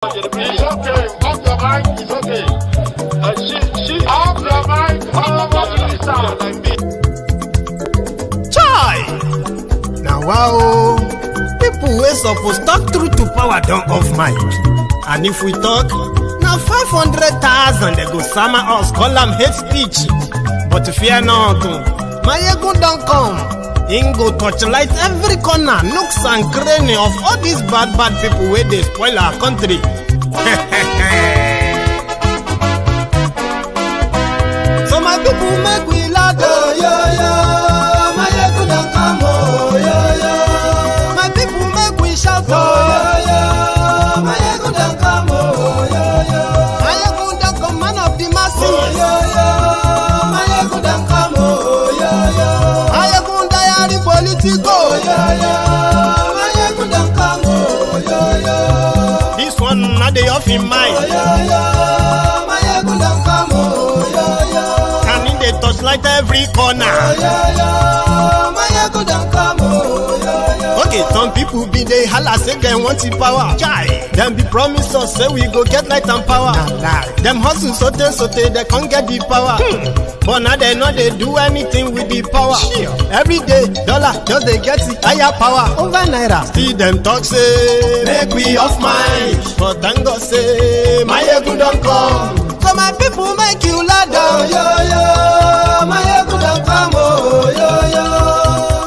It's okay. Off your mic. It's okay. She off your mic. Chai! Now wow, people wey supposed talk truth to power don't off mic. And if we talk, now 500,000 they go summer us call them hate speech. But fear not, my ego don't come. Ingo torchlight every corner, nooks and cranny of all these bad people where they spoil our country. So my people make we laugh, yo. My ego don't come, yo. My people make we shout, yo. My ego don't come, yo. My ego don't come, man of the masses, yo. My ego don't come, yo. My ego politico, this one not the off in mind. Can in the touchlight every corner. Okay, some people be they holla say they want the power. Them be promise us say we go get light and power. Them hustle so they can't get the power. But now they know they do anything with the power. Every day, dollar just they get the higher power. Over naira, still them talk say make we off mind. But thank God say my ego don't come. So my people make you lie down, yo. My ego don't come, yo.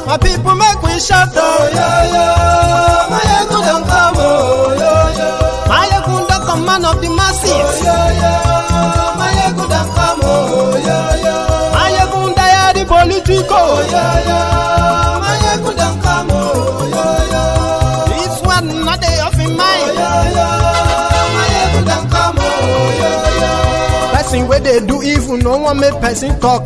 My people make we shout down, yo. My ego don't come, yo. My ego don't come, man of the masses, yo. My ego don't come, yo. My ego don't politico, yo. My ego don't come, yo. This one not they off in mind, yo. My ego don't come, yo. Person where they do evil, no one make person talk.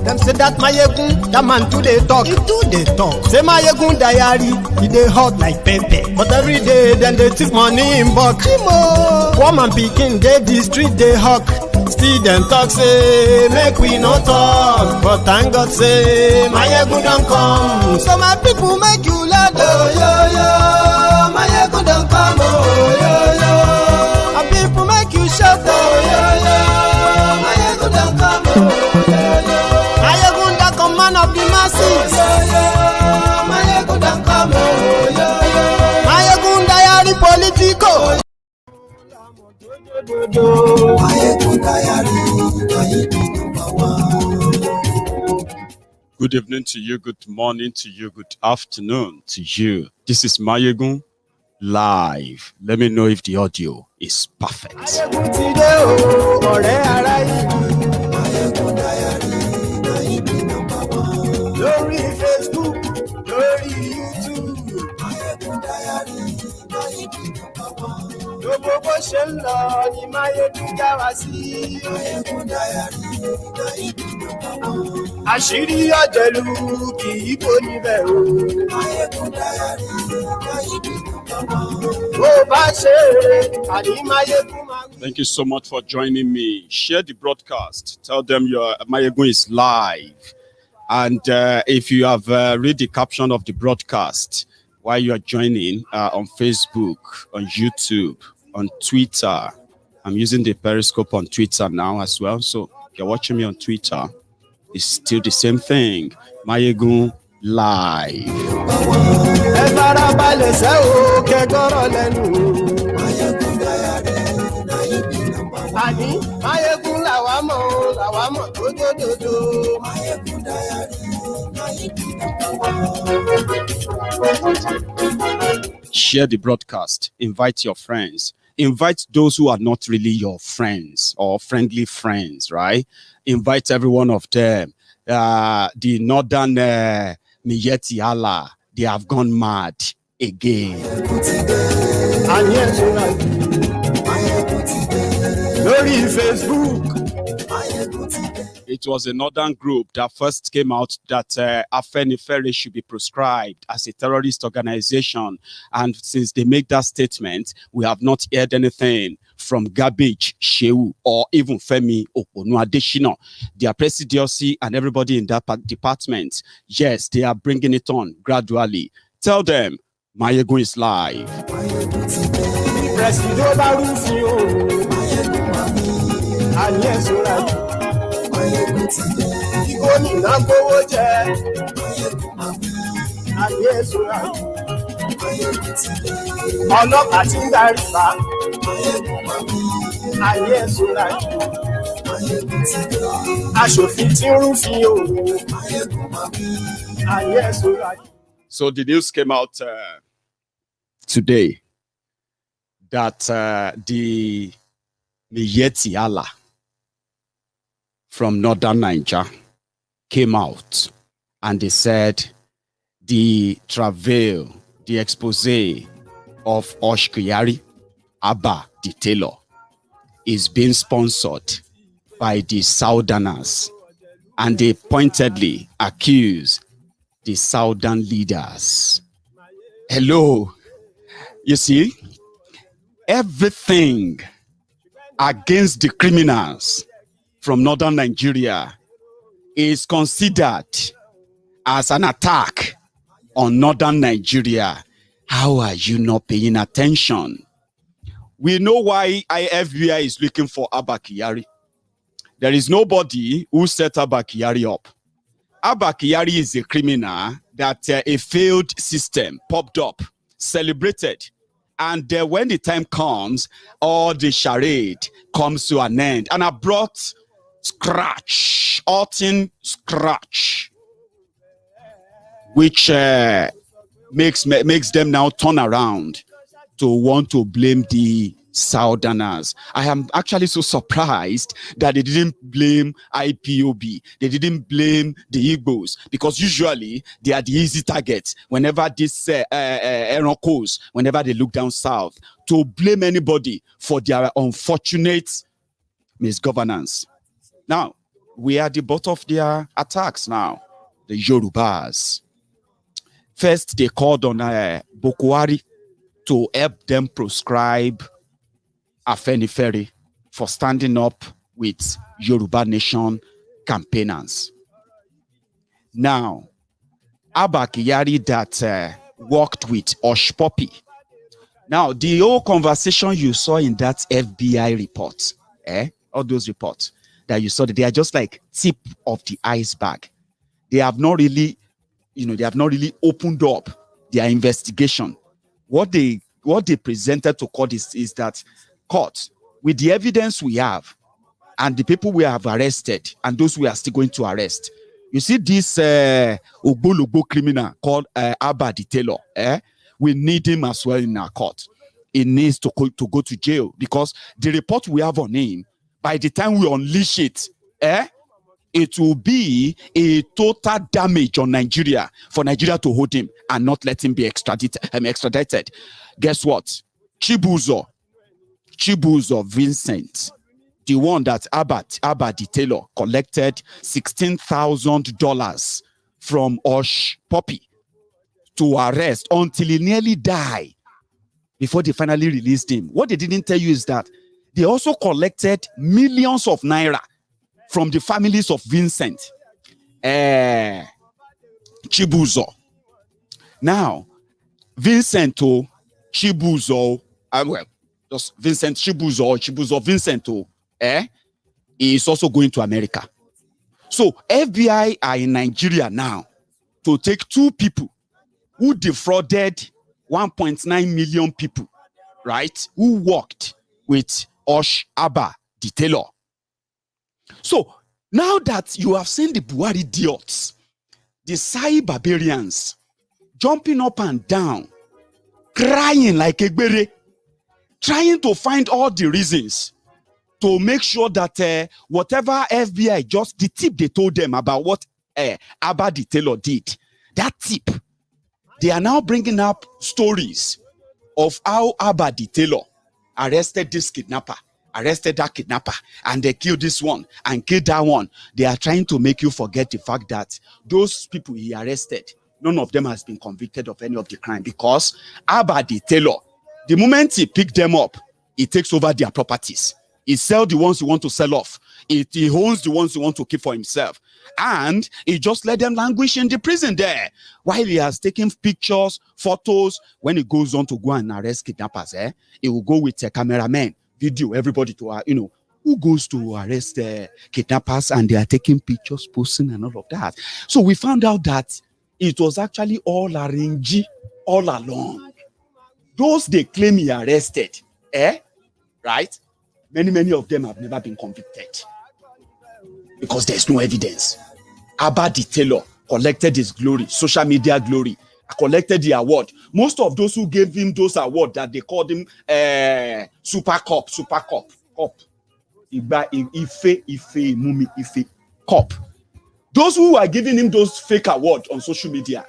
Them say that Mayegun, that man too they talk. He do they talk. Say Mayegun diary, he they hot like pepper. But every day then they take money in bulk. Poor man picking, they the street they hawk. Still them talk say make we no talk. But thank God say Mayegun don't come. So my people make you laugh, yo. Mayegun don't come, yo. My people make you shout, yo. Mayegun don't come, yo. Mayegun don't come, man of the masses, yo. Mayegun don't come, yo. Mayegun diary politico. Good evening to you, good morning to you, good afternoon to you. This is Mayegun live. Let me know if the audio is perfect. Thank you so much for joining me. Share the broadcast. Tell them your Mayegun is live. And if you have read the caption of the broadcast while you are joining on Facebook, on YouTube, on Twitter. I'm using the Periscope on Twitter now as well. So if you're watching me on Twitter, it's still the same thing. Mayegun live. Share the broadcast. Invite your friends. Invite those who are not really your friends or friendly friends, right? Invite every one of them. The northern Miyetti Allah, they have gone mad again. Facebook. It was a northern group that first came out that Afenifere should be proscribed as a terrorist organization. And since they make that statement, we have not heard anything from Garbage, Shehu, or even Femi Okonuadeshino. Their presidency and everybody in that department, yes, they are bringing it on gradually. Tell them, Mayegun is live. Presido bá rúfin o. Àní ẹ̀sùn rájú. Kí gómìnà gbówó jẹ. Àní ẹ̀sùn rájú. Ọlọ́pàá tí ń darí bá. Àní ẹ̀sùn rájú. Aṣòfin tí ń rúfin o. Àní ẹ̀sùn rájú. So the news came out today that the Miyetti Allah from northern Nigeria came out and they said the travail, the expose of Hushkyari, Abba the tailor, is being sponsored by the Southerners, and they pointedly accuse the Southern leaders. Hello, you see, everything against the criminals from northern Nigeria is considered as an attack on northern Nigeria. How are you not paying attention? We know why FBI is looking for Abba Kyari. There is nobody who set Abba Kyari up. Abba Kyari is a criminal that a failed system popped up, celebrated. And when the time comes, all the charade comes to an end. An abrupt scratch, halting scratch, which makes them now turn around to want to blame the Southerners. I am actually so surprised that they didn't blame IPOB. They didn't blame the Igbos, because usually they are the easy targets whenever this Eroncos, whenever they look down south, to blame anybody for their unfortunate misgovernance. Now, we are the butt of their attacks now, the Yorubas. First, they called on Bokohari to help them proscribe Afenifere for standing up with Yoruba Nation campaigners. Now, Abba Kyari that worked with Hushpopi. Now, the whole conversation you saw in that FBI report, all those reports that you saw, they are just like tip of the iceberg. They have not really, they have not really opened up their investigation. What they presented to court is that court, with the evidence we have and the people we have arrested and those we are still going to arrest, you see this Ogbologbo criminal called Abba the tailor, we need him as well in our court. He needs to go to jail, because the report we have on him, by the time we unleash it, it will be a total damage on Nigeria, for Nigeria to hold him and not let him be extradited. Guess what? Chibuzo Vincent, the one that Abba the tailor collected $16,000 from Hushpopi to arrest until he nearly died before they finally released him. What they didn't tell you is that they also collected millions of naira from the families of Vincent Chibuzo. Now, Vincent Chibuzo, just Vincent Chibuzo Vincent is also going to America. So FBI are in Nigeria now to take two people who defrauded 1.9 million people, right? Who worked with Abba the tailor. So now that you have seen the Buhari idiots, the Sai barbarians jumping up and down, crying like Egbere, trying to find all the reasons to make sure that whatever FBI, just the tip they told them about what Abba the tailor did, that tip, they are now bringing up stories of how Abba the tailor arrested this kidnapper, arrested that kidnapper, and they killed this one and killed that one. They are trying to make you forget the fact that those people he arrested, none of them has been convicted of any of the crime, because Abba the tailor, the moment he picked them up, he takes over their properties. He sells the ones he wants to sell off. He owns the ones he wants to keep for himself. And he just let them languish in the prison there. While he has taken pictures, photos, when he goes on to go and arrest kidnappers, he will go with a cameraman, video, everybody to, who goes to arrest kidnappers and they are taking pictures, posting and all of that. So we found out that it was actually all arranged all along. Those they claim he arrested, right? Many of them have never been convicted because there's no evidence. Abba the tailor collected his glory, social media glory, collected the award. Most of those who gave him those awards that they called him Super Cup. Ife Cup. Those who are giving him those fake awards on social media,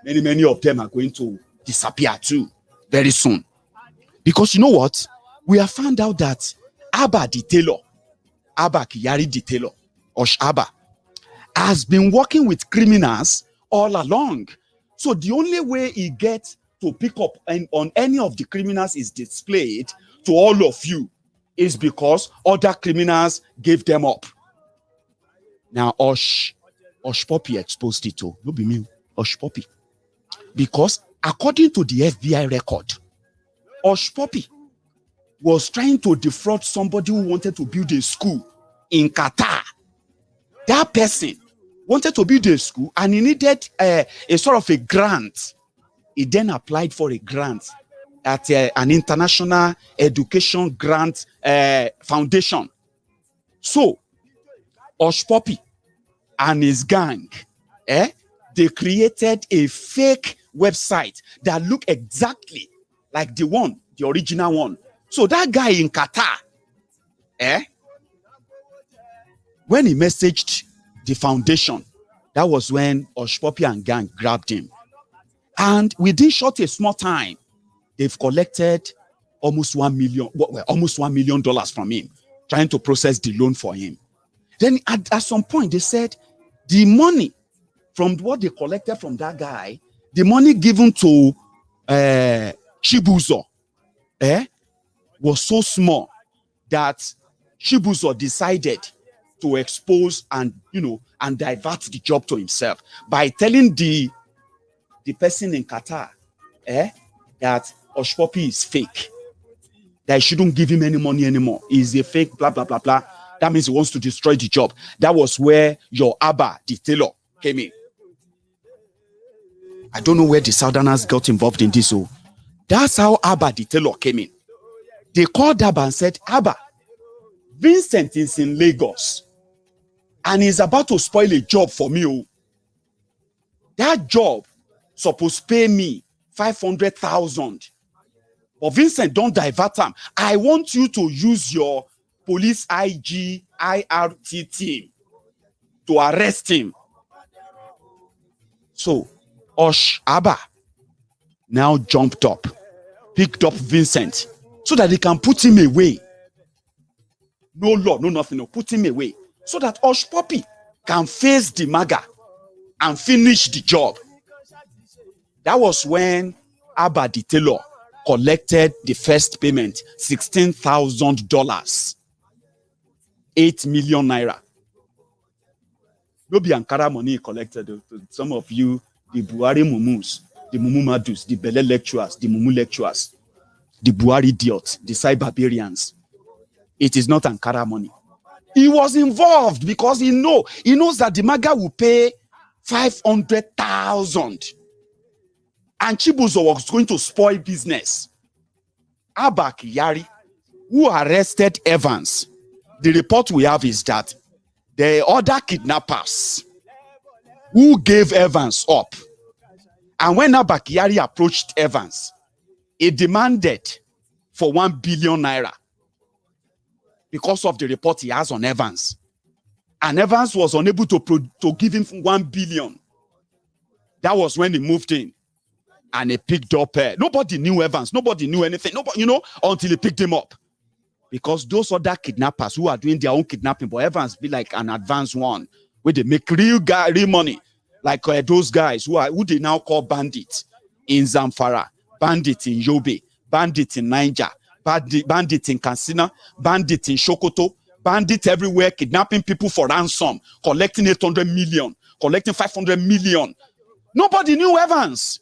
many of them are going to disappear too very soon. Because you know what? We have found out that Abba the tailor, Abba Kyari the tailor, Abba, has been working with criminals all along. So the only way he gets to pick up on any of the criminals is displayed to all of you is because other criminals gave them up. Now, Hushpopi exposed it to. No be me, Hushpopi. Because according to the FBI record, Hushpopi was trying to defraud somebody who wanted to build a school in Qatar. That person wanted to build a school and he needed a sort of a grant. He then applied for a grant at an international education grant foundation. So, Hushpopi and his gang, they created a fake website that looked exactly like the original one. So that guy in Qatar, when he messaged the foundation, that was when Hushpopi and gang grabbed him. And within short a small time, they've collected almost $1 million from him, trying to process the loan for him. Then at some point, they said the money from what they collected from that guy, the money given to Chibuzo, was so small that Chibuzo decided to expose and divert the job to himself by telling the person in Qatar that Hushpopi is fake, that he shouldn't give him any money anymore. He's a fake, blah, blah, blah, blah. That means he wants to destroy the job. That was where your Abba, the tailor, came in. I don't know where the Southerners got involved in this. So that's how Abba, the tailor, came in. They called Abba and said, Abba, Vincent is in Lagos and he's about to spoil a job for me. That job supposed to pay me 500,000. But Vincent, don't divert him. I want you to use your police IRT team to arrest him. So, Abba now jumped up, picked up Vincent, so that they can put him away. No law, no nothing, no, put him away. So that Hushpopi can face the MAGA and finish the job. That was when Abba the tailor collected the first payment, $16,000, 8 million naira. No be Ankara money collected. Some of you, the Buhari Mumus, the Mumu Madus, the Bele lecturers, the Mumu lecturers, the Buhari idiots, the cyberbarians. It is not Ankara money. He was involved because he knows that the MAGA will pay 500,000. And Chibuzo was going to spoil business. Abba Kyari, who arrested Evans, the report we have is that the other kidnappers who gave Evans up, and when Abba Kyari approached Evans, he demanded for 1 billion naira because of the report he has on Evans. And Evans was unable to give him 1 billion. That was when he moved in. And he picked up. Nobody knew Evans. Nobody knew anything. Nobody, until he picked him up. Because those other kidnappers who are doing their own kidnapping, but Evans be like an advanced one, where they make real money. Like those guys who they now call bandits in Zamfara, bandits in Yobe, bandits in Niger, bandits in Katsina, bandits in Sokoto, bandits everywhere, kidnapping people for ransom, collecting 800 million, collecting 500 million. Nobody knew Evans.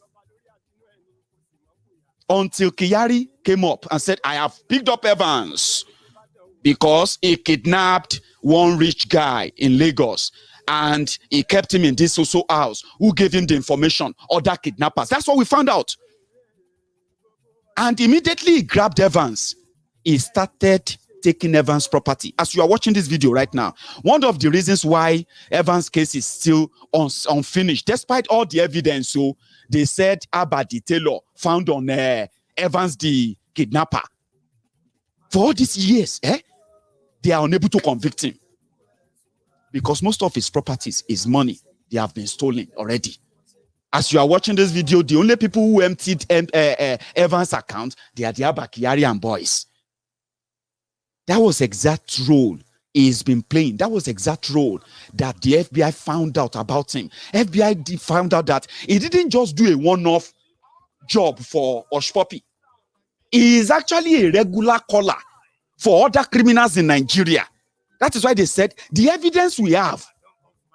Until Kyari came up and said, I have picked up Evans because he kidnapped one rich guy in Lagos and he kept him in this social house. Who gave him the information? Other kidnappers. That's what we found out. And immediately he grabbed Evans. He started taking Evans' property. As you are watching this video right now, one of the reasons why Evans' case is still unfinished, despite all the evidence, so they said Abba the tailor found on Evans the kidnapper. For all these years, they are unable to convict him because most of his properties, his money, they have been stolen already. As you are watching this video, the only people who emptied Evans' account, they are the Abba Kyari and boys. That was exact role he's been playing. That was exact role that the FBI found out about him. FBI found out that he didn't just do a one-off job for Hushkyari. He is actually a regular caller for other criminals in Nigeria. That is why they said the evidence we have,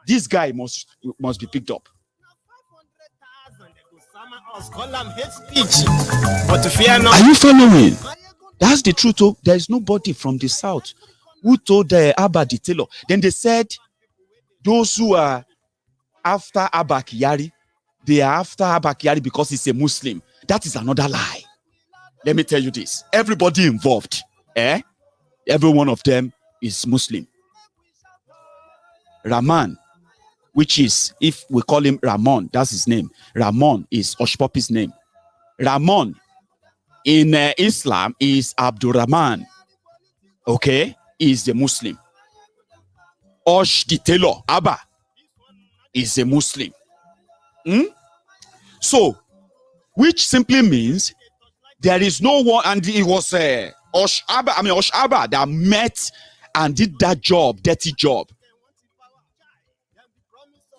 this guy must be picked up. Are you following? That's the truth. Oh, there is nobody from the south who told Abba the tailor. Then they said those who are after Abba Kyari, they are after Abba Kyari because he's a Muslim. That is another lie. Let me tell you this. Everybody involved, every one of them is Muslim. Rahman, which is, if we call him Ramon, that's his name. Ramon is Hushkyari's name. Ramon in Islam is Abdurrahman. Okay? Is the Muslim. Hush the tailor, Abba, is a Muslim. So, which simply means there is no one, and it was Hush Abba that met and did that job, dirty job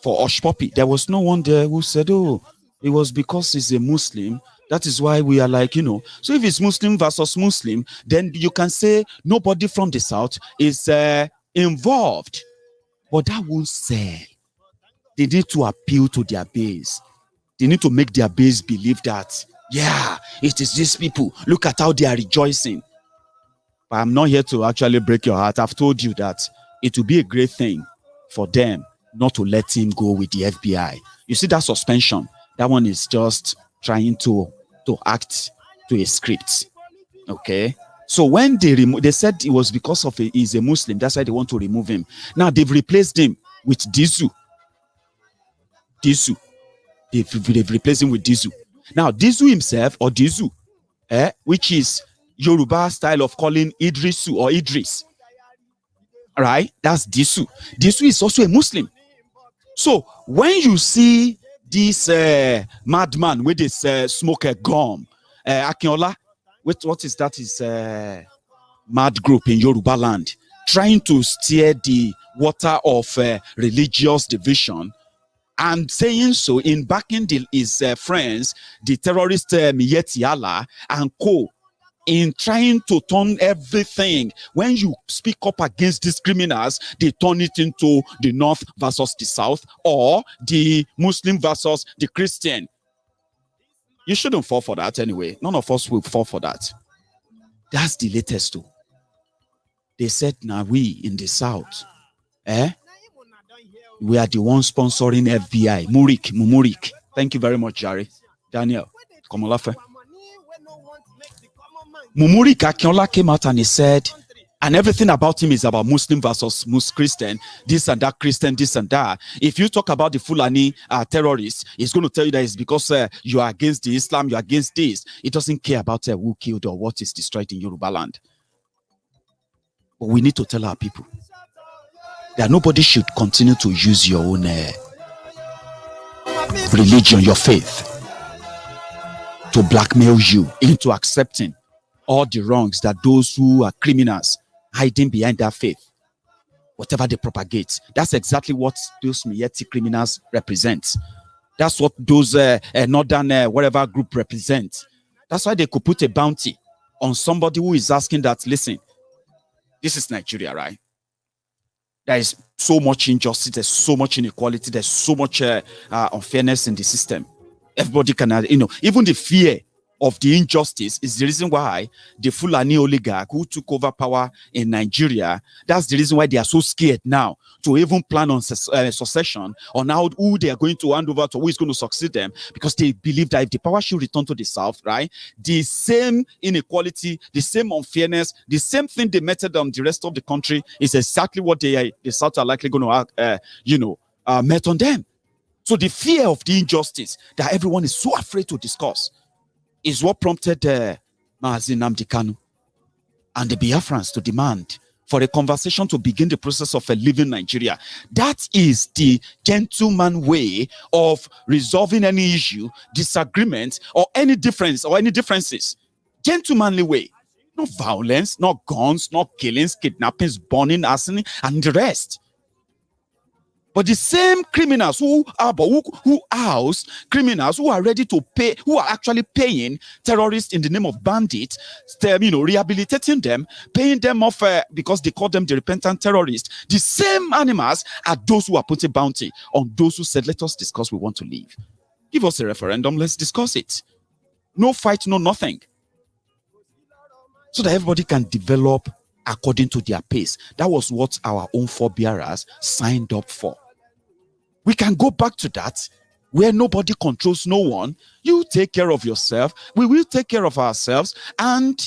for Hushkyari. There was no one there who said, oh, it was because he's a Muslim. That is why we are like, so if it's Muslim versus Muslim, then you can say nobody from the south is involved. But that won't sell. They need to appeal to their base. They need to make their base believe that, yeah, it is these people. Look at how they are rejoicing. But I'm not here to actually break your heart. I've told you that it will be a great thing for them not to let him go with the FBI. You see that suspension? That one is just trying to act to a script. Okay? So when they said it was because of he's a Muslim, that's why they want to remove him. Now they've replaced him with Dizu. They've replaced him with Dizu. Now Dizu himself, or Dizu, which is Yoruba style of calling Idrisu or Idris. All right? That's Dizu. Dizu is also a Muslim. So when you see this madman with this smoke gum, Akinola, what is that? Is mad group in Yoruba land trying to steer the water of religious division, and saying so in backing his friends, the terrorist Miyetti Allah and co, in trying to turn everything. When you speak up against these criminals, they turn it into the North versus the South, or the Muslim versus the Christian. You shouldn't fall for that anyway. None of us will fall for that. That's the latest too. They said, now we in the South, we are the ones sponsoring FBI. Murik. Thank you very much, Jerry. Daniel, Komolafe. Mumurik Akinola came out and he said, and everything about him is about Muslim versus Christian, this and that Christian, this and that. If you talk about the Fulani terrorists, he's going to tell you that it's because you are against the Islam, you're against this. He doesn't care about who killed or what is destroyed in Yoruba land. But we need to tell our people that nobody should continue to use your own religion, your faith, to blackmail you into accepting all the wrongs that those who are criminals hiding behind their faith, whatever they propagate. That's exactly what those Miyetti criminals represent. That's what those northern whatever group represent. That's why they could put a bounty on somebody who is asking that, listen, this is Nigeria, right? There is so much injustice, there's so much inequality, there's so much unfairness in the system. Everybody can, even the fear of the injustice is the reason why the Fulani oligarch who took over power in Nigeria, that's the reason why they are so scared now to even plan on succession, on how who they are going to hand over to, who is going to succeed them, because they believe that if the power should return to the South, right, the same inequality, the same unfairness, the same thing they meted on the rest of the country is exactly what the South are likely going to, met on them. So the fear of the injustice that everyone is so afraid to discuss is what prompted Mazi Nnamdi Kanu and the Biafrans to demand for a conversation to begin the process of a living Nigeria. That is the gentleman way of resolving any issue, disagreement, or any difference or any differences. Gentlemanly way. No violence, no guns, no killings, kidnappings, burning, arson, and the rest. But the same criminals who house criminals who are ready to pay, who are actually paying terrorists in the name of bandits, rehabilitating them, paying them off because they call them the repentant terrorists. The same animals are those who are putting bounty on those who said, let us discuss, we want to leave. Give us a referendum, let's discuss it. No fight, no nothing. So that everybody can develop according to their pace. That was what our own forebearers signed up for. We can go back to that, where nobody controls no one. You take care of yourself. We will take care of ourselves. And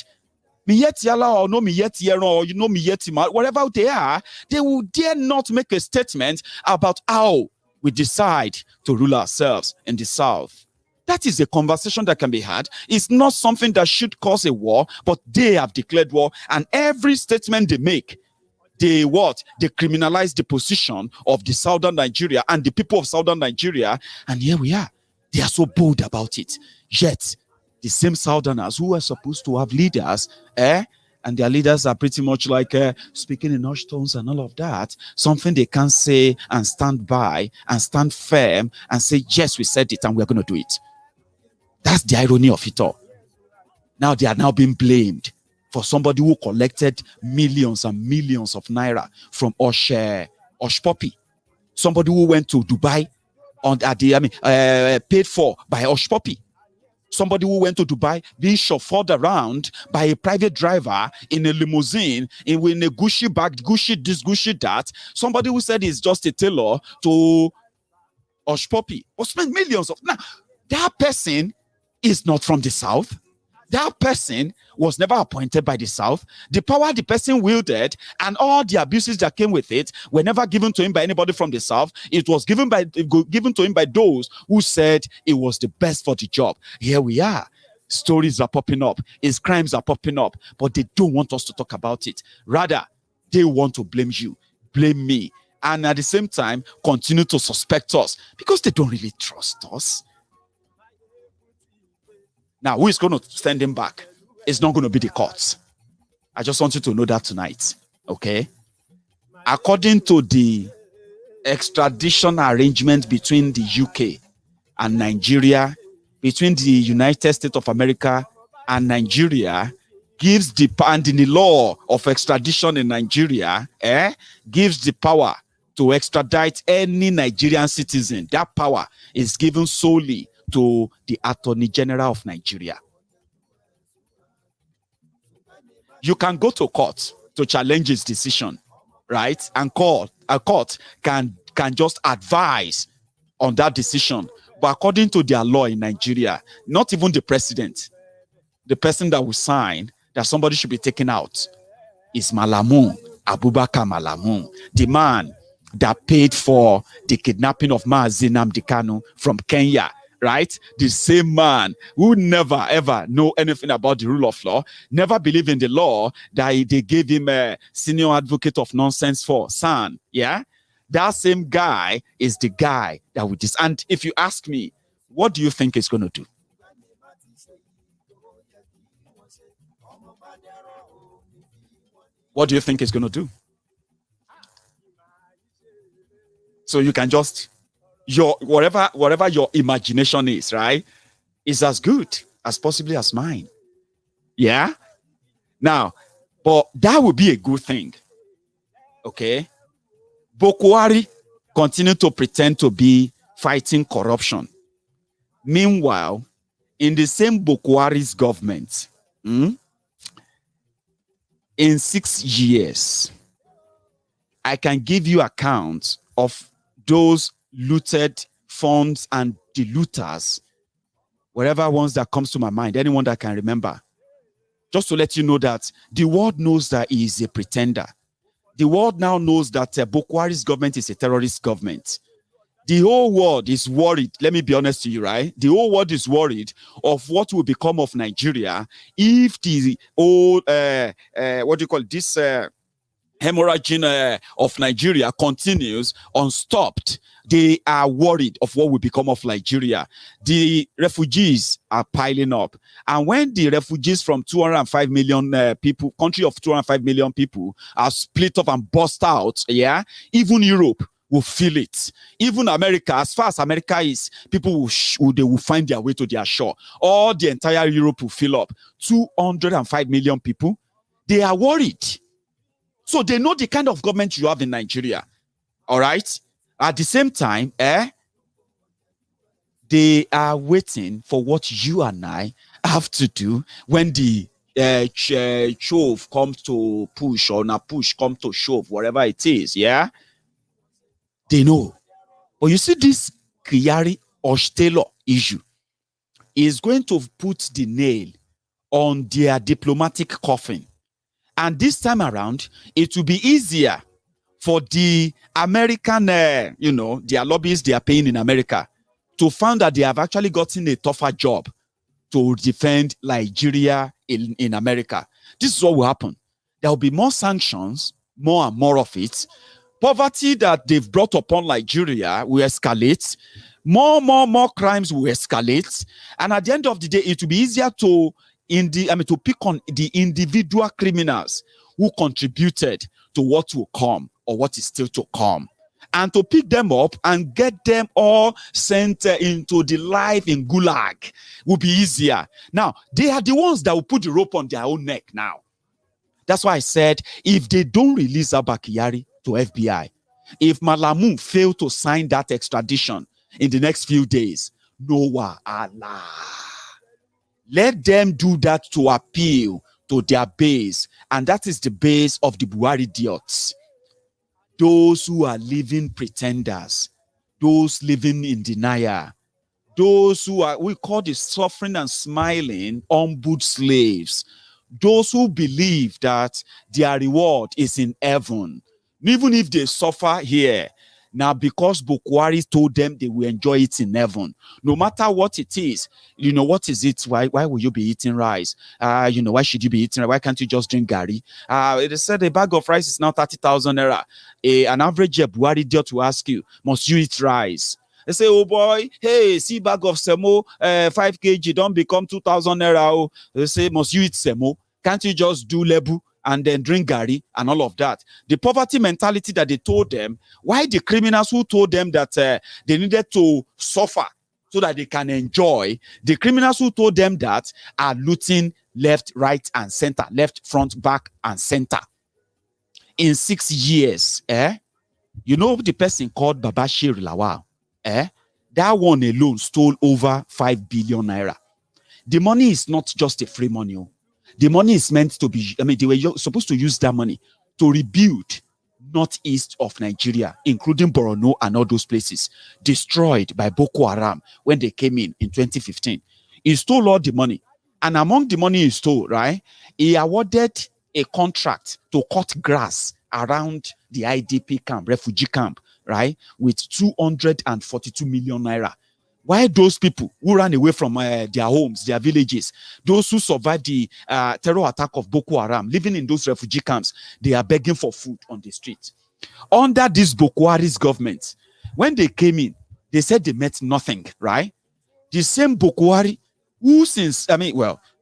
Miyetti Allah or no Miyetti or Miyetti, whatever they are, they will dare not make a statement about how we decide to rule ourselves in the South. That is a conversation that can be had. It's not something that should cause a war, but they have declared war. And every statement they make, they criminalize the position of the Southern Nigeria and the people of Southern Nigeria. And here we are. They are so bold about it. Yet, the same Southerners who are supposed to have leaders, and their leaders are pretty much like speaking in hushed tones and all of that, something they can say and stand by and stand firm and say, yes, we said it and we're going to do it. That's the irony of it all. Now they are now being blamed for somebody who collected millions and millions of naira from Hush Puppy. Somebody who went to Dubai paid for by Hush Puppy. Somebody who went to Dubai being chauffeured around by a private driver in a limousine in a Gucci bag, Gucci this, Gucci that. Somebody who said he's just a tailor to Hush Puppy or spent millions of. Now, that person is not from the South. That person was never appointed by the South. The power the person wielded and all the abuses that came with it were never given to him by anybody from the South. It was given to him by those who said it was the best for the job. Here we are. Stories are popping up. His crimes are popping up. But they don't want us to talk about it. Rather, they want to blame you, blame me, and at the same time, continue to suspect us because they don't really trust us. Now, who is going to send him back? It's not going to be the courts. I just want you to know that tonight, okay? According to the extradition arrangement between the UK and Nigeria, between the United States of America and Nigeria, gives the law of extradition in Nigeria, gives the power to extradite any Nigerian citizen. That power is given solely to the Attorney General of Nigeria. You can go to court to challenge his decision, right? And a court can just advise on that decision. But according to their law in Nigeria, not even the president, the person that will sign that somebody should be taken out is Malamu, Abubakar Malamu, the man that paid for the kidnapping of Mazi Nnamdi Kanu from Kenya. Right? The same man who never ever know anything about the rule of law, never believe in the law, that they gave him a senior advocate of nonsense for son. Yeah? That same guy is the guy that would just. And if you ask me, what do you think he's going to do? What do you think he's going to do? So you can just whatever your imagination is, right, is as good as possibly as mine. Yeah? Now, but that would be a good thing. Okay? Bokohari continued to pretend to be fighting corruption. Meanwhile, in the same Bokohari's government, in 6 years, I can give you accounts of those looted funds and the looters, whatever ones that comes to my mind, anyone that I can remember. Just to let you know that the world knows that he is a pretender. The world now knows that Bokohari's government is a terrorist government. The whole world is worried. Let me be honest to you, right? The whole world is worried of what will become of Nigeria if the old, what do you call it? This hemorrhaging of Nigeria continues unstopped. They are worried of what will become of Nigeria. The refugees are piling up. And when the refugees from 205 million people, country of 205 million people, are split up and burst out, yeah, even Europe will feel it. Even America, as far as America is, people they will find their way to their shore. All the entire Europe will fill up. 205 million people, they are worried. So they know the kind of government you have in Nigeria. All right? At the same time, they are waiting for what you and I have to do when the shove comes to push, or na push comes to shove, whatever it is, yeah? They know. But you see, this Kyari or Taylor issue is going to put the nail on their diplomatic coffin. And this time around, it will be easier for the American, their lobbyists they are paying in America to find that they have actually gotten a tougher job to defend Nigeria in America. This is what will happen. There will be more sanctions, more and more of it. Poverty that they've brought upon Nigeria will escalate. More crimes will escalate. And at the end of the day, it will be easier to pick on the individual criminals who contributed to what will come or what is still to come, and to pick them up and get them all sent into the life in Gulag will be easier. Now, they are the ones that will put the rope on their own neck now. That's why I said, if they don't release Abba Kyari to FBI, if Malamu fail to sign that extradition in the next few days, Noah Allah. Let them do that to appeal to their base. And that is the base of the Buhari idiots. Those who are living pretenders. Those living in denial. Those who are, we call the suffering and smiling, humbled slaves. Those who believe that their reward is in heaven. Even if they suffer here. Now, because Bokohari told them they will enjoy it in heaven, no matter what it is. What is it? Why will you be eating rice? Why should you be eating rice? Why can't you just drink gari? They said a bag of rice is now 30,000 naira. An average Buhari idiot will ask you, must you eat rice? They say, oh boy, hey, see bag of semo, 5 kg, don't become 2,000 naira. They say, must you eat semo? Can't you just do lebu and then drink gari and all of that? The poverty mentality that they told them, why the criminals who told them that they needed to suffer so that they can enjoy, the criminals who told them that are looting left, right, and center, left, front, back, and center. In 6 years, the person called Babashir Lawal, that one alone stole over 5 billion naira. The money is not just a free money. The money is meant to be, they were supposed to use that money to rebuild northeast of Nigeria, including Borno and all those places, destroyed by Boko Haram when they came in 2015. He stole all the money. And among the money he stole, right, he awarded a contract to cut grass around the IDP camp, refugee camp, right, with 242 million naira. Why those people who ran away from their homes, their villages, those who survived the terror attack of Boko Haram, living in those refugee camps, they are begging for food on the street. Under this Bokohari's government, when they came in, they said they met nothing, right? The same Bokohari who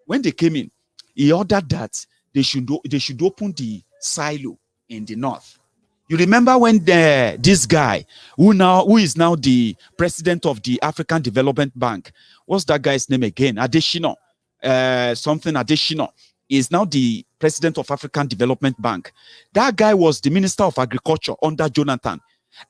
when they came in, he ordered that they should open the silo in the north. You remember when this guy, who is now the president of the African Development Bank, what's that guy's name again? Adesina, something Adesina. is now the president of African Development Bank. That guy was the Minister of Agriculture under Jonathan.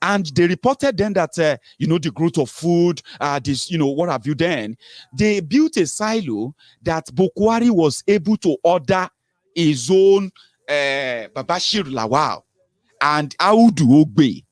And they reported then that, the growth of food, what have you then. They built a silo that Bokohari was able to order his own Babashir Lawal and Audu Ogbe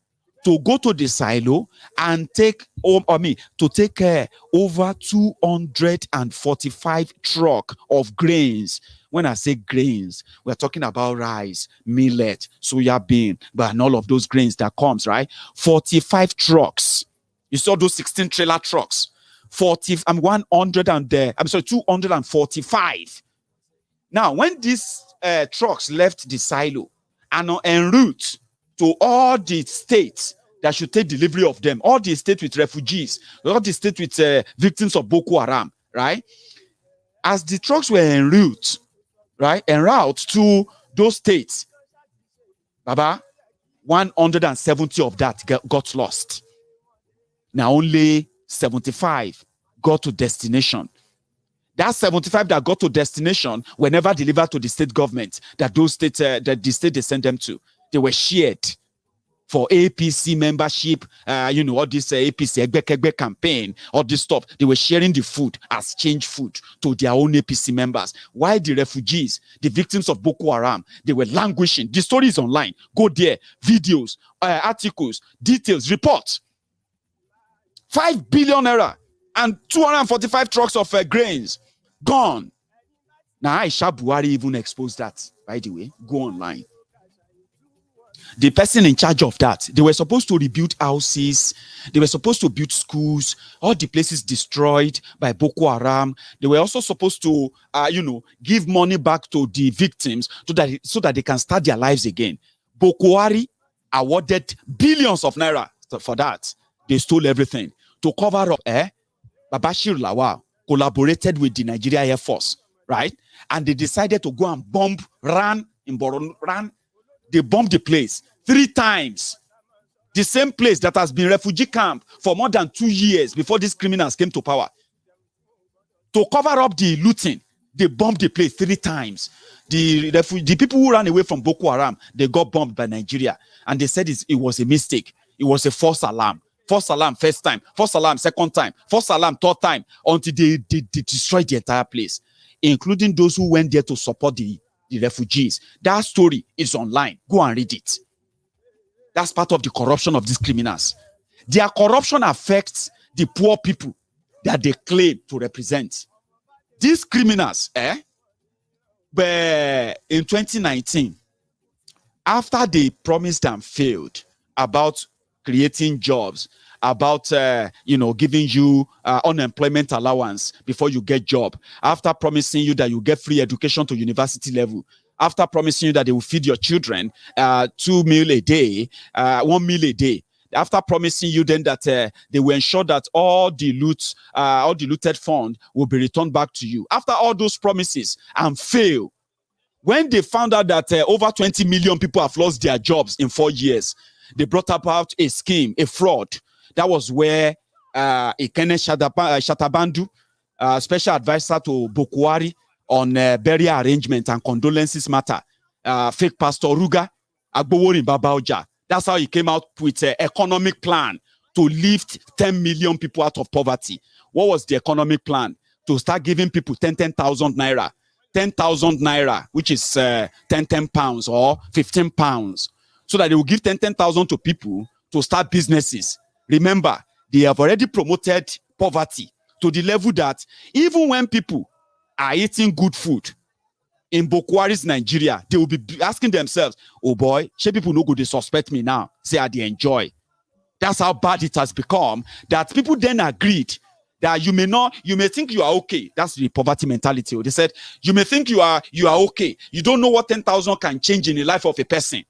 to go to the silo and take over 245 truck of grains. When I say grains, we're talking about rice, millet, soya bean, and all of those grains that comes, right? 45 trucks. You saw those 16 trailer trucks. 245. Now, when these trucks left the silo and are en route to all the states that should take delivery of them, all the states with refugees, all the states with victims of Boko Haram, right? As the trucks were en route, to those states, Baba, 170 of that got lost. Now only 75 got to destination. That 75 that got to destination were never delivered to the state government that those states, that the state they sent them to. They were shared for APC membership, all this APC Egbe campaign, all this stuff. They were sharing the food as change food to their own APC members. While the refugees, the victims of Boko Haram, they were languishing. The story is online. Go there. Videos, articles, details, reports. 5 billion naira and 245 trucks of grains gone. Now, Aisha Buhari even exposed that, by the way. Go online. The person in charge of that, they were supposed to rebuild houses, they were supposed to build schools, all the places destroyed by Boko Haram. They were also supposed to, give money back to the victims so that they can start their lives again. Bokohari awarded billions of naira for that. They stole everything. To cover up, Babashir Lawal collaborated with the Nigeria Air Force, right? And they decided to go and bomb Ran in Ran. They bombed the place 3 times. The same place that has been refugee camp for more than 2 years before these criminals came to power. To cover up the looting, they bombed the place 3 times. The people who ran away from Boko Haram, they got bombed by Nigeria. And they said it was a mistake. It was a false alarm. False alarm first time. False alarm second time. False alarm third time. Until they destroyed the entire place, including those who went there to support the refugees. That story is online. Go and read it. That's part of the corruption of these criminals. Their corruption affects the poor people that they claim to represent. These criminals, but in 2019, after they promised and failed about creating jobs, about giving you unemployment allowance before you get job, after promising you that you get free education to university level, after promising you that they will feed your children 2 meals a day, 1 meal a day, after promising you then that they will ensure that all the looted fund will be returned back to you. After all those promises and fail, when they found out that over 20 million people have lost their jobs in 4 years, they brought about a scheme, a fraud. That was where Ekene Shatabandu, special advisor to Bokohari on burial arrangement and condolences matter, fake Pastor Ruga, Agbowori Babaoja. That's how he came out with an economic plan to lift 10 million people out of poverty. What was the economic plan? To start giving people 10,000 naira. 10,000 naira, which is 10 pounds or 15 pounds. So that they will give 10,000 to people to start businesses. Remember, they have already promoted poverty to the level that even when people are eating good food in Bokohari's Nigeria, they will be asking themselves, oh boy, should people no go they suspect me now? Say they enjoy. That's how bad it has become, that people then agreed that you may think you are okay. That's the poverty mentality. They said, you may think you are okay. You don't know what 10,000 can change in the life of a person.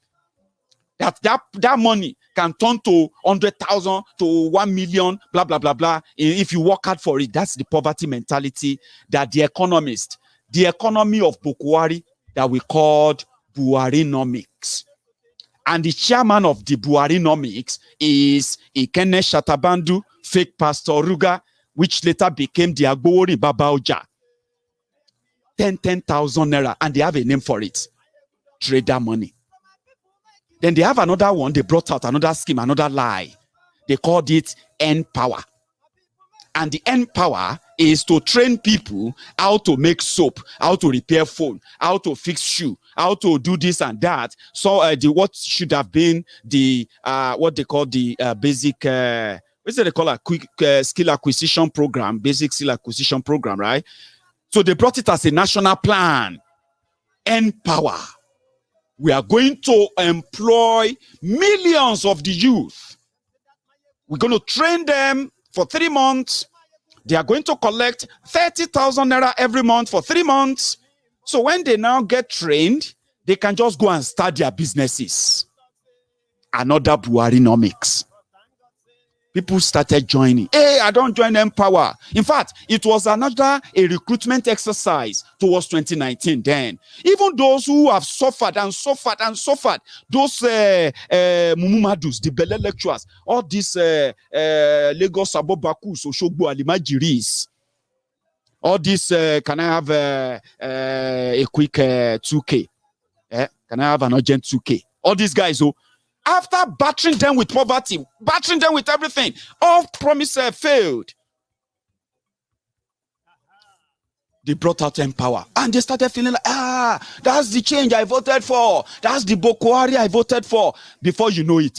That money can turn to 100,000 to 1 million, blah, blah, blah, blah. If you work hard for it, that's the poverty mentality that the economy of Bokohari that we called Buharinomics. And the chairman of the Buharinomics is Ekene Shatabandu, fake Pastor Ruga, which later became the Agbowori Babaoja. 10,000 naira, and they have a name for it. Trader money. Then they have another one. They brought out another scheme, another lie. They called it N power. And the N power is to train people how to make soap, how to repair phone, how to fix shoe, how to do this and that. So what should have been the what they call the basic what's it they call a quick skill acquisition program, basic skill acquisition program, right? So they brought it as a national plan. N power. We are going to employ millions of the youth. We're going to train them for 3 months. They are going to collect 30,000 naira every month for 3 months. So when they now get trained, they can just go and start their businesses. Another Buharinomics. People started joining. Hey, I don't join Empower. In fact, it was a recruitment exercise towards 2019 then. Even those who have suffered and suffered and suffered, those Mumumadus, the Bele lecturers, all these Lagos Abobakus, Oshogbo Alimajiris, all this, can I have a quick 2K? Can I have an urgent 2K? All these guys who, after battering them with poverty, battering them with everything, all promises failed. They brought out Empower, and they started feeling like, that's the change I voted for. That's the Bokohari I voted for. Before you know it,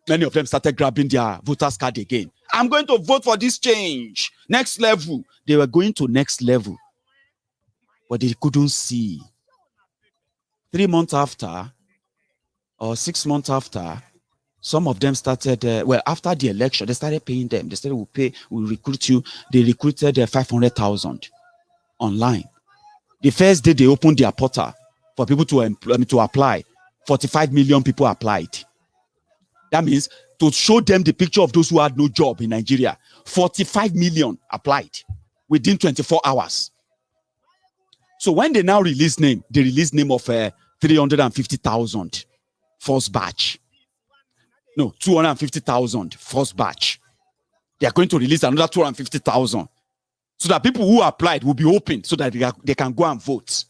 many of them started grabbing their voters card again. I'm going to vote for this change. Next level. They were going to next level, but they couldn't see. 3 months after, or 6 months after, some of them started, after the election, they started paying them. They said, we'll recruit you. They recruited 500,000 online. The first day they opened their portal for people to apply, 45 million people applied. That means to show them the picture of those who had no job in Nigeria, 45 million applied within 24 hours. So when they now release name, they release name of 350,000. First batch. No, 250,000 first batch. They are going to release another 250,000 so that people who applied will be open so that they can go and vote.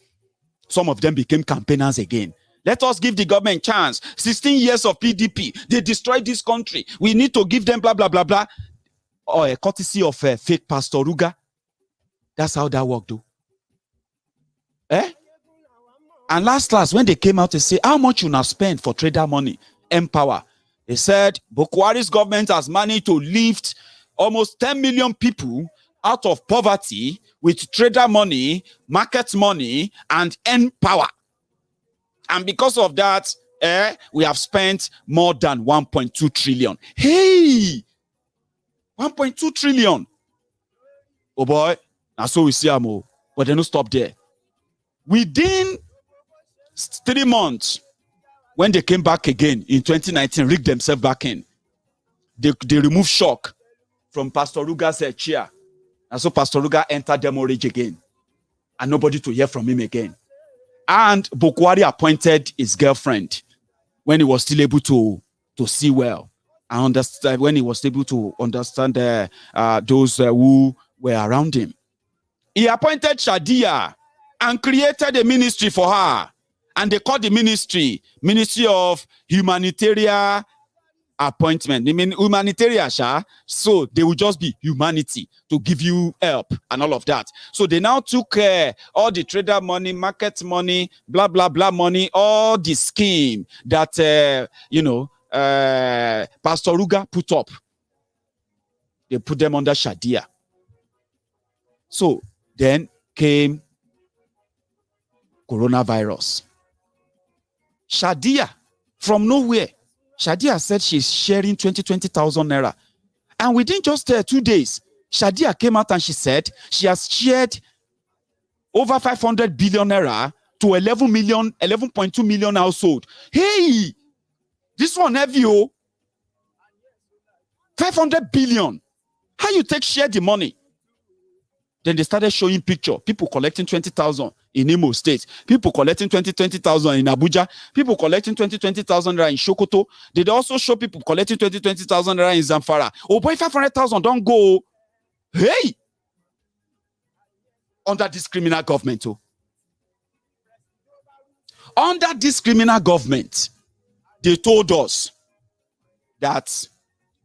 Some of them became campaigners again. Let us give the government chance. 16 years of PDP. They destroyed this country. We need to give them blah, blah, blah, blah. Or a courtesy of fake Pastor Ruga. That's how that worked, though. And last, when they came out to say, how much you now spend for trader money, Empower, they said, Bokohari's government has managed to lift almost 10 million people out of poverty with trader money, market money, and Empower. And because of that, we have spent more than 1.2 trillion. Hey! 1.2 trillion. Oh boy, now so we see them, but they don't stop there. Within 3 months, when they came back again in 2019, rigged themselves back in, they removed shock from Pastor Ruga's chair. And so Pastor Ruga entered demorage again. And nobody to hear from him again. And Bokohari appointed his girlfriend when he was still able to see well. And understand when he was able to understand those who were around him. He appointed Shadia and created a ministry for her. And they called the Ministry of Humanitarian Appointment. I mean, humanitarian, so they will just be humanity to give you help and all of that. So they now took all the trader money, market money, blah, blah, blah money, all the scheme that, Pastor Ruga put up. They put them under Shadia. So then came coronavirus. Shadia, from nowhere, Shadia said she's sharing 20,000 naira. And within just 2 days, Shadia came out and she said she has shared over 500 billion naira to 11.2 million household. Hey, this one heavy, 500 billion. How you share the money? Then they started showing picture. People collecting 20,000 in Imo State. People collecting 20,000 in Abuja. People collecting 20,000 in Sokoto. They also show people collecting 20,000 in Zamfara. Oh boy, 500,000 don't go. Hey! Under this criminal government. under this criminal government, they told us that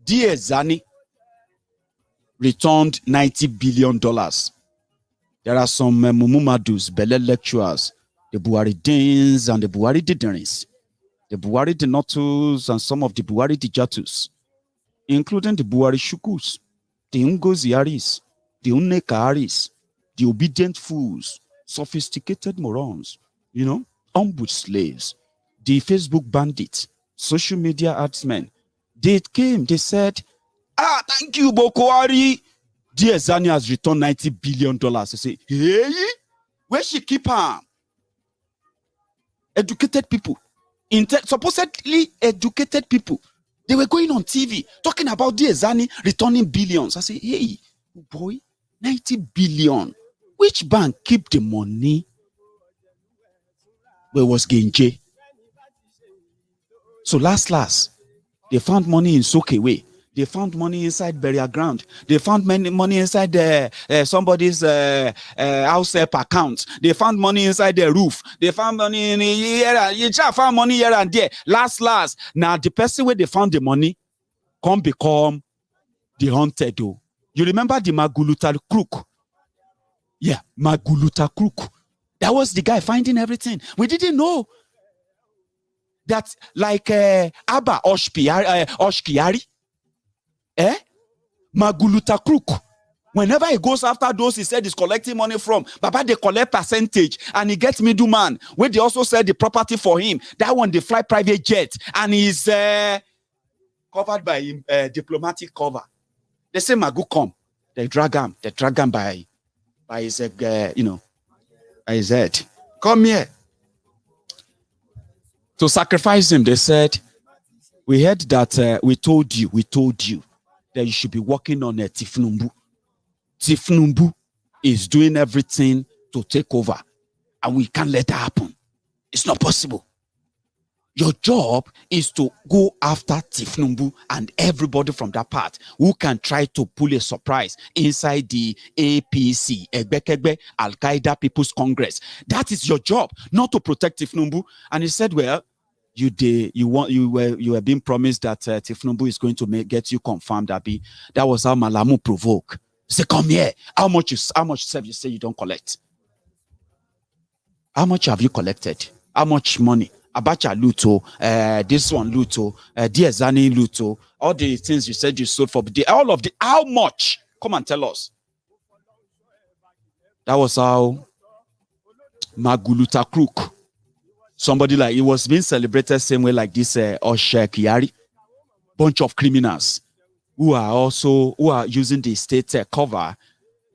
dear Zani returned $90 billion. There are some Mumumadus, Bele lecturers, the Buhari Dins and the Buhari Diderins, the Buhari Denotus and some of the Buhari Dijatus, including the Buhari Shukus, the Ungoziaris, the Unnekaris, the obedient fools, sophisticated morons, ombuds slaves, the Facebook bandits, social media herdsmen. They came, they said, thank you, Bokohari. Dear Zani has returned $90 billion. They say, hey, where she keep her? Educated people, supposedly educated people. They were going on TV talking about dear Zani returning billions. I say, hey, boy, 90 billion. Which bank keep the money? Where was Genje? So last, they found money in Sokewe. They found money inside burial ground. They found money inside somebody's house account. They found money inside the roof. They found money in here. You just found money here and there. Last. Now the person where they found the money come become the haunted. Though. You remember the Maguluta crook? Yeah, Maguluta crook. That was the guy finding everything. We didn't know that, like Abba Hushkyari. Maguluta crook. Whenever he goes after those he said he's collecting money from, Baba, they collect percentage and he gets middleman. Where they also sell the property for him. That one, they fly private jet and he's covered by diplomatic cover. They say Magu come. They drag him by his by his head. Come here. To sacrifice him, they said, we heard that we told you that you should be working on a Thiefnubu. Thiefnubu is doing everything to take over, and we can't let that happen. It's not possible. Your job is to go after Thiefnubu and everybody from that part who can try to pull a surprise inside the APC, Egbekegbe, Al-Qaeda People's Congress. That is your job, not to protect Thiefnubu. And he said, well, you were being promised that Thiefnubu is going to get you confirmed, Abi. That was how Malamu provoke. Say, come here. How much serve you say you don't collect? How much have you collected? How much money? Abacha Luto, this one Luto, Diazani Luto, all the things you said you sold for all of the, how much? Come and tell us. That was how Maguluta crook. Somebody like, it was being celebrated same way like this Hushkyari. Bunch of criminals who are using the state cover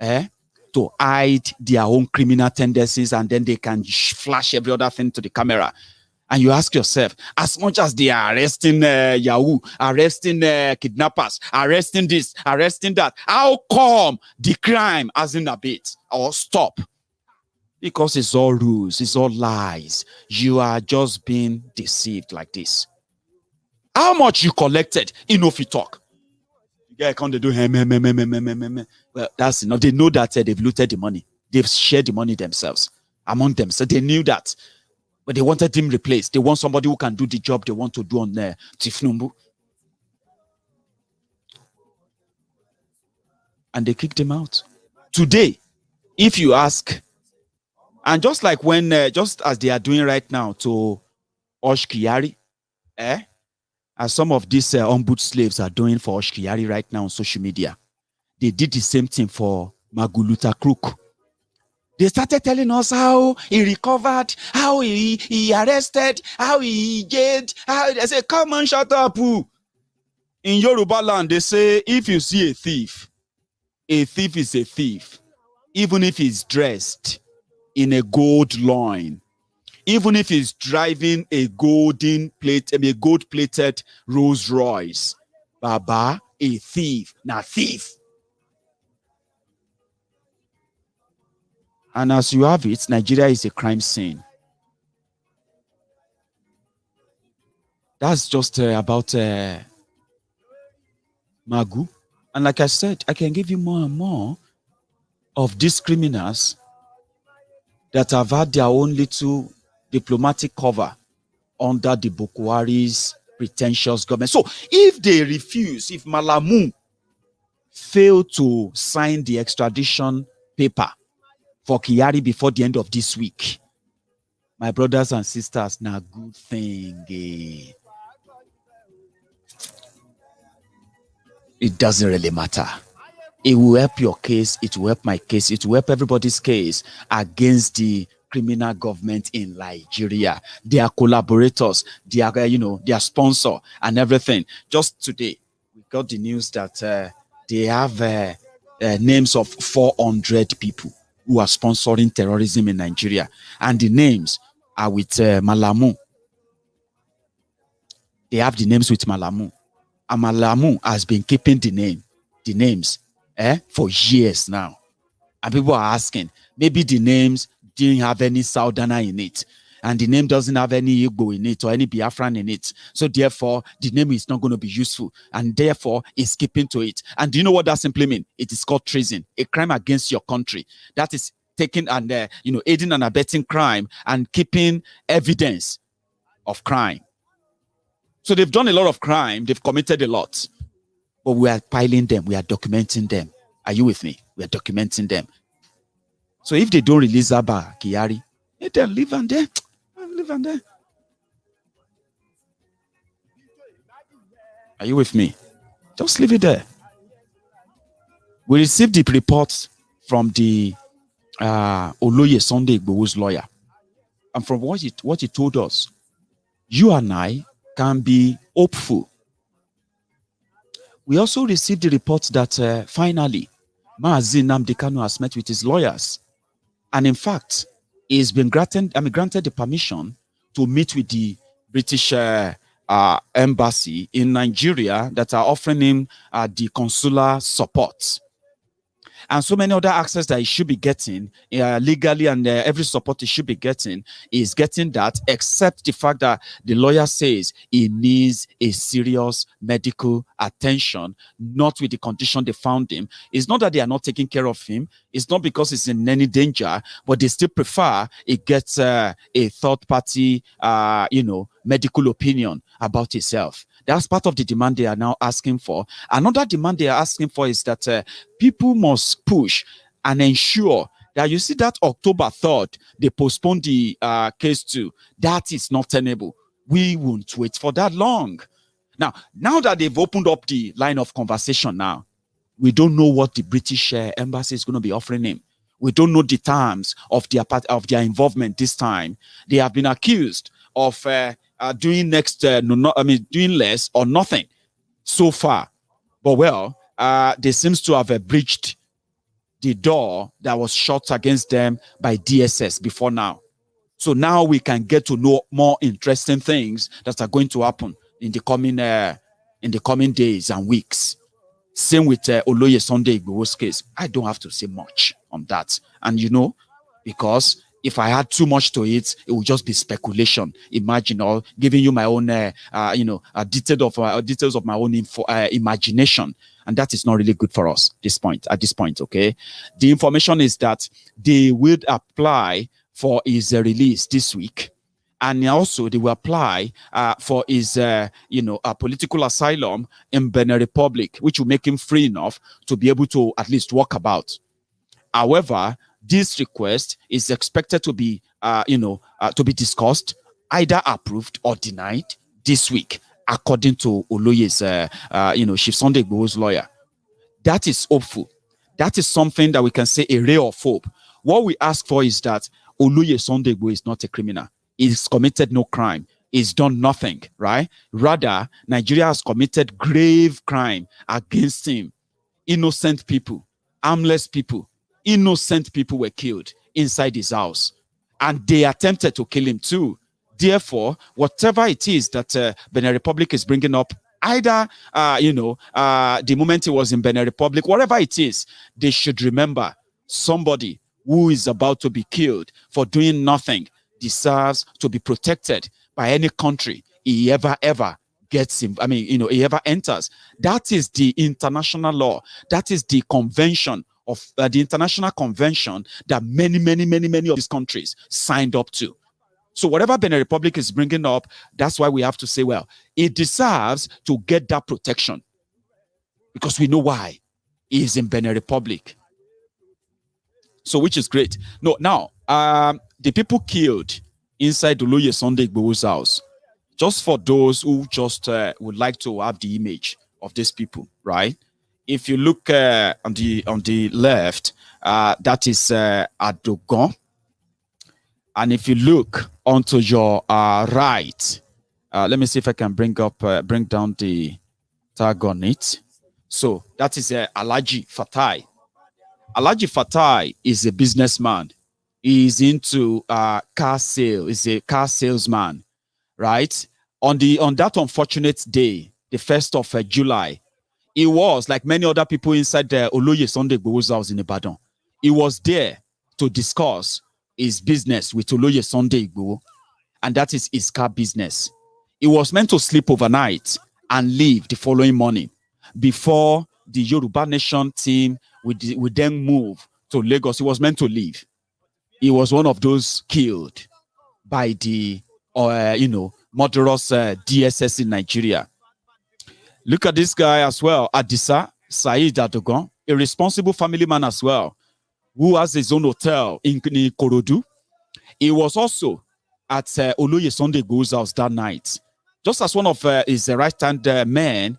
to hide their own criminal tendencies, and then they can flash every other thing to the camera. And you ask yourself, as much as they are arresting Yahoo, arresting kidnappers, arresting this, arresting that, how come the crime hasn't abate or stop? Because it's all rules, it's all lies. You are just being deceived like this. How much you collected? Enough you talk. You get account, they do well, that's enough. They know that they've looted the money. They've shared the money themselves among them. So they knew that. But they wanted him replaced. They want somebody who can do the job they want to do on Thiefnubu. And they kicked him out. Today, if you ask, and just like when, just as they are doing right now to Hushkyari, as some of these ombud slaves are doing for Hushkyari right now on social media, they did the same thing for Maguluta crook. They started telling us how he recovered, how he arrested, how he jailed. They say, come on, shut up. In Yoruba land, they say, if you see a thief is a thief. Even if he's dressed in a gold loin, even if he's driving a gold-plated Rolls Royce. Baba, a thief, not thief. And as you have it, Nigeria is a crime scene. That's just about Magu. And like I said, I can give you more and more of these criminals that have had their own little diplomatic cover under the Bokohari's pretentious government. So if they refuse, if Malamu fail to sign the extradition paper for Kyari before the end of this week, my brothers and sisters, now good thing. It doesn't really matter. It will help your case. It will help my case. It will help everybody's case against the criminal government in Nigeria, their collaborators, their their sponsor and everything. Just today, we got the news that they have names of 400 people who are sponsoring terrorism in Nigeria, and the names are with Malamu. They have the names with Malamu, and Malamu has been keeping the names for years now. And people are asking, maybe the names didn't have any Southerner in it, and the name doesn't have any Igbo in it or any Biafran in it. So therefore, the name is not going to be useful, and therefore is keeping to it. And do you know what that simply means? It is called treason, a crime against your country. That is taking and aiding and abetting crime and keeping evidence of crime. So they've done a lot of crime. They've committed a lot, but we are piling them. We are documenting them. Are you with me? We are documenting them. So if they don't release Abba Kyari, let them live and there. Live and there. Are you with me? Just leave it there. We received the reports from the Oloye Sunday lawyer, and from what he told us, you and I can be hopeful. We also received the report that finally Mazi Nnamdi Kanu has met with his lawyers, and in fact, he's been granted the permission to meet with the British embassy in Nigeria that are offering him the consular support. And so many other access that he should be getting legally, and every support he should be getting is getting that, except the fact that the lawyer says he needs a serious medical attention, not with the condition they found him. It's not that they are not taking care of him. It's not because he's in any danger, but they still prefer he gets a third-party, medical opinion about himself. That's part of the demand they are now asking for. Another demand they are asking for is that people must push and ensure that, you see, that October 3rd, they postponed the case to. That is not tenable. We won't wait for that long. Now that they've opened up the line of conversation now, we don't know what the British embassy is going to be offering him. We don't know the terms of their involvement this time. They have been accused of doing doing less or nothing so far. But they seems to have breached the door that was shut against them by DSS before now. So now we can get to know more interesting things that are going to happen in the coming days and weeks. Same with Oloye Sunday case. I don't have to say much on that. And because if I had too much to it, it would just be speculation. Imagine, or giving you my own, details of my own imagination, and that is not really good for us at this point. Okay, the information is that they will apply for his release this week, and also they will apply for his, a political asylum in Benin Republic, which will make him free enough to be able to at least walk about. However, this request is expected to be, to be discussed, either approved or denied this week, according to Oloye's, Chief Sunday lawyer. That is hopeful. That is something that we can say a ray of hope. What we ask for is that Oloye Sunday is not a criminal. He's committed no crime. He's done nothing, right? Rather, Nigeria has committed grave crime against him. Innocent people, harmless people, innocent people were killed inside his house, and they attempted to kill him too. Therefore, whatever it is that Benin Republic is bringing up, either the moment he was in Benin Republic, whatever it is, they should remember somebody who is about to be killed for doing nothing deserves to be protected by any country he ever gets him. He ever enters. That is the international law. That is the convention of the international convention that many of these countries signed up to. So whatever Benin Republic is bringing up, that's why we have to say, well, it deserves to get that protection because we know why he is in Benin Republic. So which is great. No, now, the people killed inside Oloye Sunday Igboho's house, just for those who just would like to have the image of these people, right? If you look on the left, that is Adogon. And if you look onto your right, let me see if I can bring down the tag on it. So that is Alhaji Fatai. Alhaji Fatai is a businessman. He is into car sale. He's a car salesman, right? On that unfortunate day, the 1st of July, he was, like many other people inside the Oloye Sunday Igboho's house in Ibadan, he was there to discuss his business with Oloye Sunday Igboho, and that is his car business. He was meant to sleep overnight and leave the following morning before the Yoruba Nation team would then move to Lagos. He was meant to leave. He was one of those killed by the murderous DSS in Nigeria. Look at this guy as well, Adisa Said Adogon, a responsible family man as well, who has his own hotel in Ikorodu. He was also at Oloye Sunday Igboho's house that night, just as one of his right-hand men,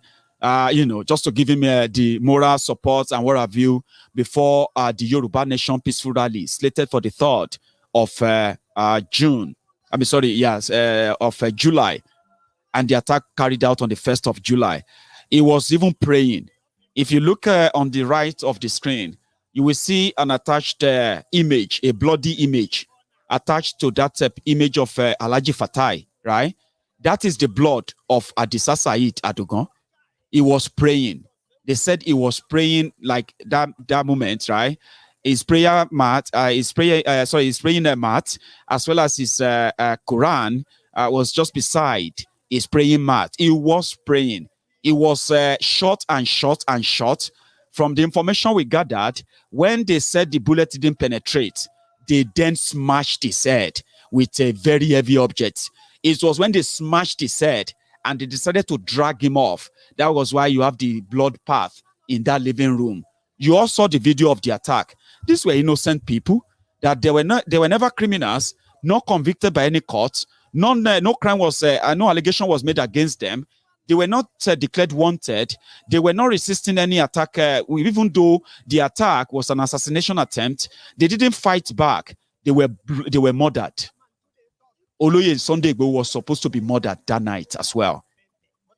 just to give him the moral support and what have you, before the Yoruba Nation peaceful rally slated for the 3rd of July, and the attack carried out on the 1st of July. He was even praying. If you look on the right of the screen, you will see an attached image, a bloody image, attached to that image of Alhaji Fatai, right? That is the blood of Adisa Said Adogon. He was praying. They said he was praying like that moment, right? His prayer mat, his praying mat, as well as his Quran was just beside his praying mat. He was praying. He was shot and shot and shot. From the information we gathered, when they said the bullet didn't penetrate, they then smashed his head with a very heavy object. It was when they smashed his head and they decided to drag him off. That was why you have the blood path in that living room. You all saw the video of the attack. These were innocent people, that they were never criminals, not convicted by any court. No crime was, no allegation was made against them. They were not declared wanted. They were not resisting any attack. Even though the attack was an assassination attempt, they didn't fight back. They were murdered. Oloye Sunday Igboho was supposed to be murdered that night as well.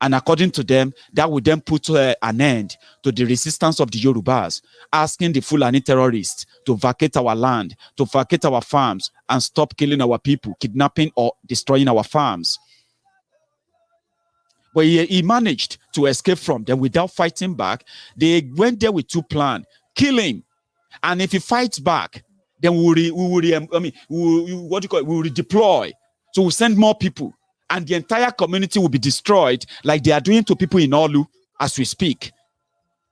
And according to them, that would then put an end to the resistance of the Yorubas, asking the Fulani terrorists to vacate our land, to vacate our farms, and stop killing our people, kidnapping or destroying our farms. But he managed to escape from them without fighting back. They went there with two plans: kill him, and if he fights back, then we will redeploy. So we'll send more people, and the entire community will be destroyed, like they are doing to people in Olu as we speak,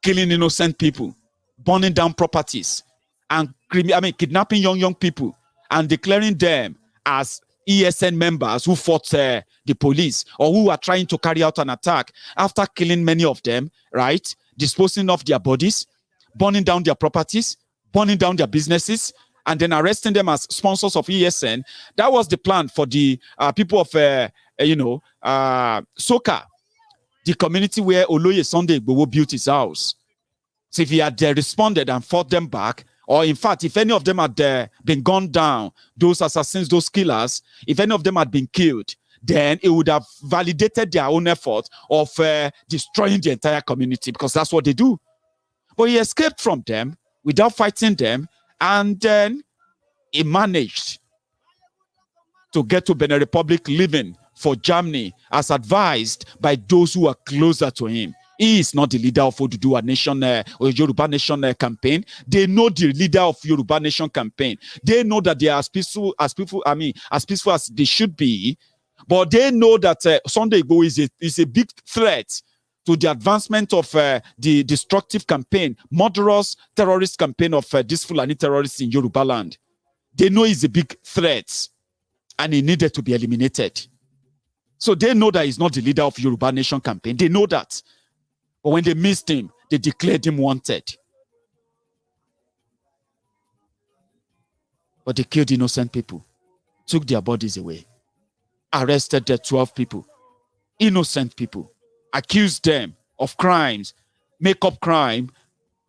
killing innocent people, burning down properties, and kidnapping young people, and declaring them as ESN members who fought the police or who are trying to carry out an attack after killing many of them, right? Disposing of their bodies, burning down their properties, burning down their businesses, and then arresting them as sponsors of ESN. That was the plan for the people of, Soka, the community where Oloye Sunday Igboho built his house. So if he had responded and fought them back, or in fact, if any of them had been gunned down, those assassins, those killers, if any of them had been killed, then it would have validated their own effort of destroying the entire community, because that's what they do. But he escaped from them without fighting them, and then he managed to get to Benin Republic, living for Germany, as advised by those who are closer to him. He is not the leader of Oduduwa Nation or Yoruba Nation campaign. They know the leader of Yoruba Nation campaign. They know that they are as peaceful as they should be. But they know that Sunday Igboho is a big threat to the advancement of the destructive campaign, murderous terrorist campaign of these Fulani terrorists in Yoruba land. They know he's a big threat. and he needed to be eliminated. So they know that he's not the leader of Yoruba Nation campaign. They know that. But when they missed him, they declared him wanted. But they killed innocent people, took their bodies away, arrested their 12 people, innocent people, accused them of crimes, make up crime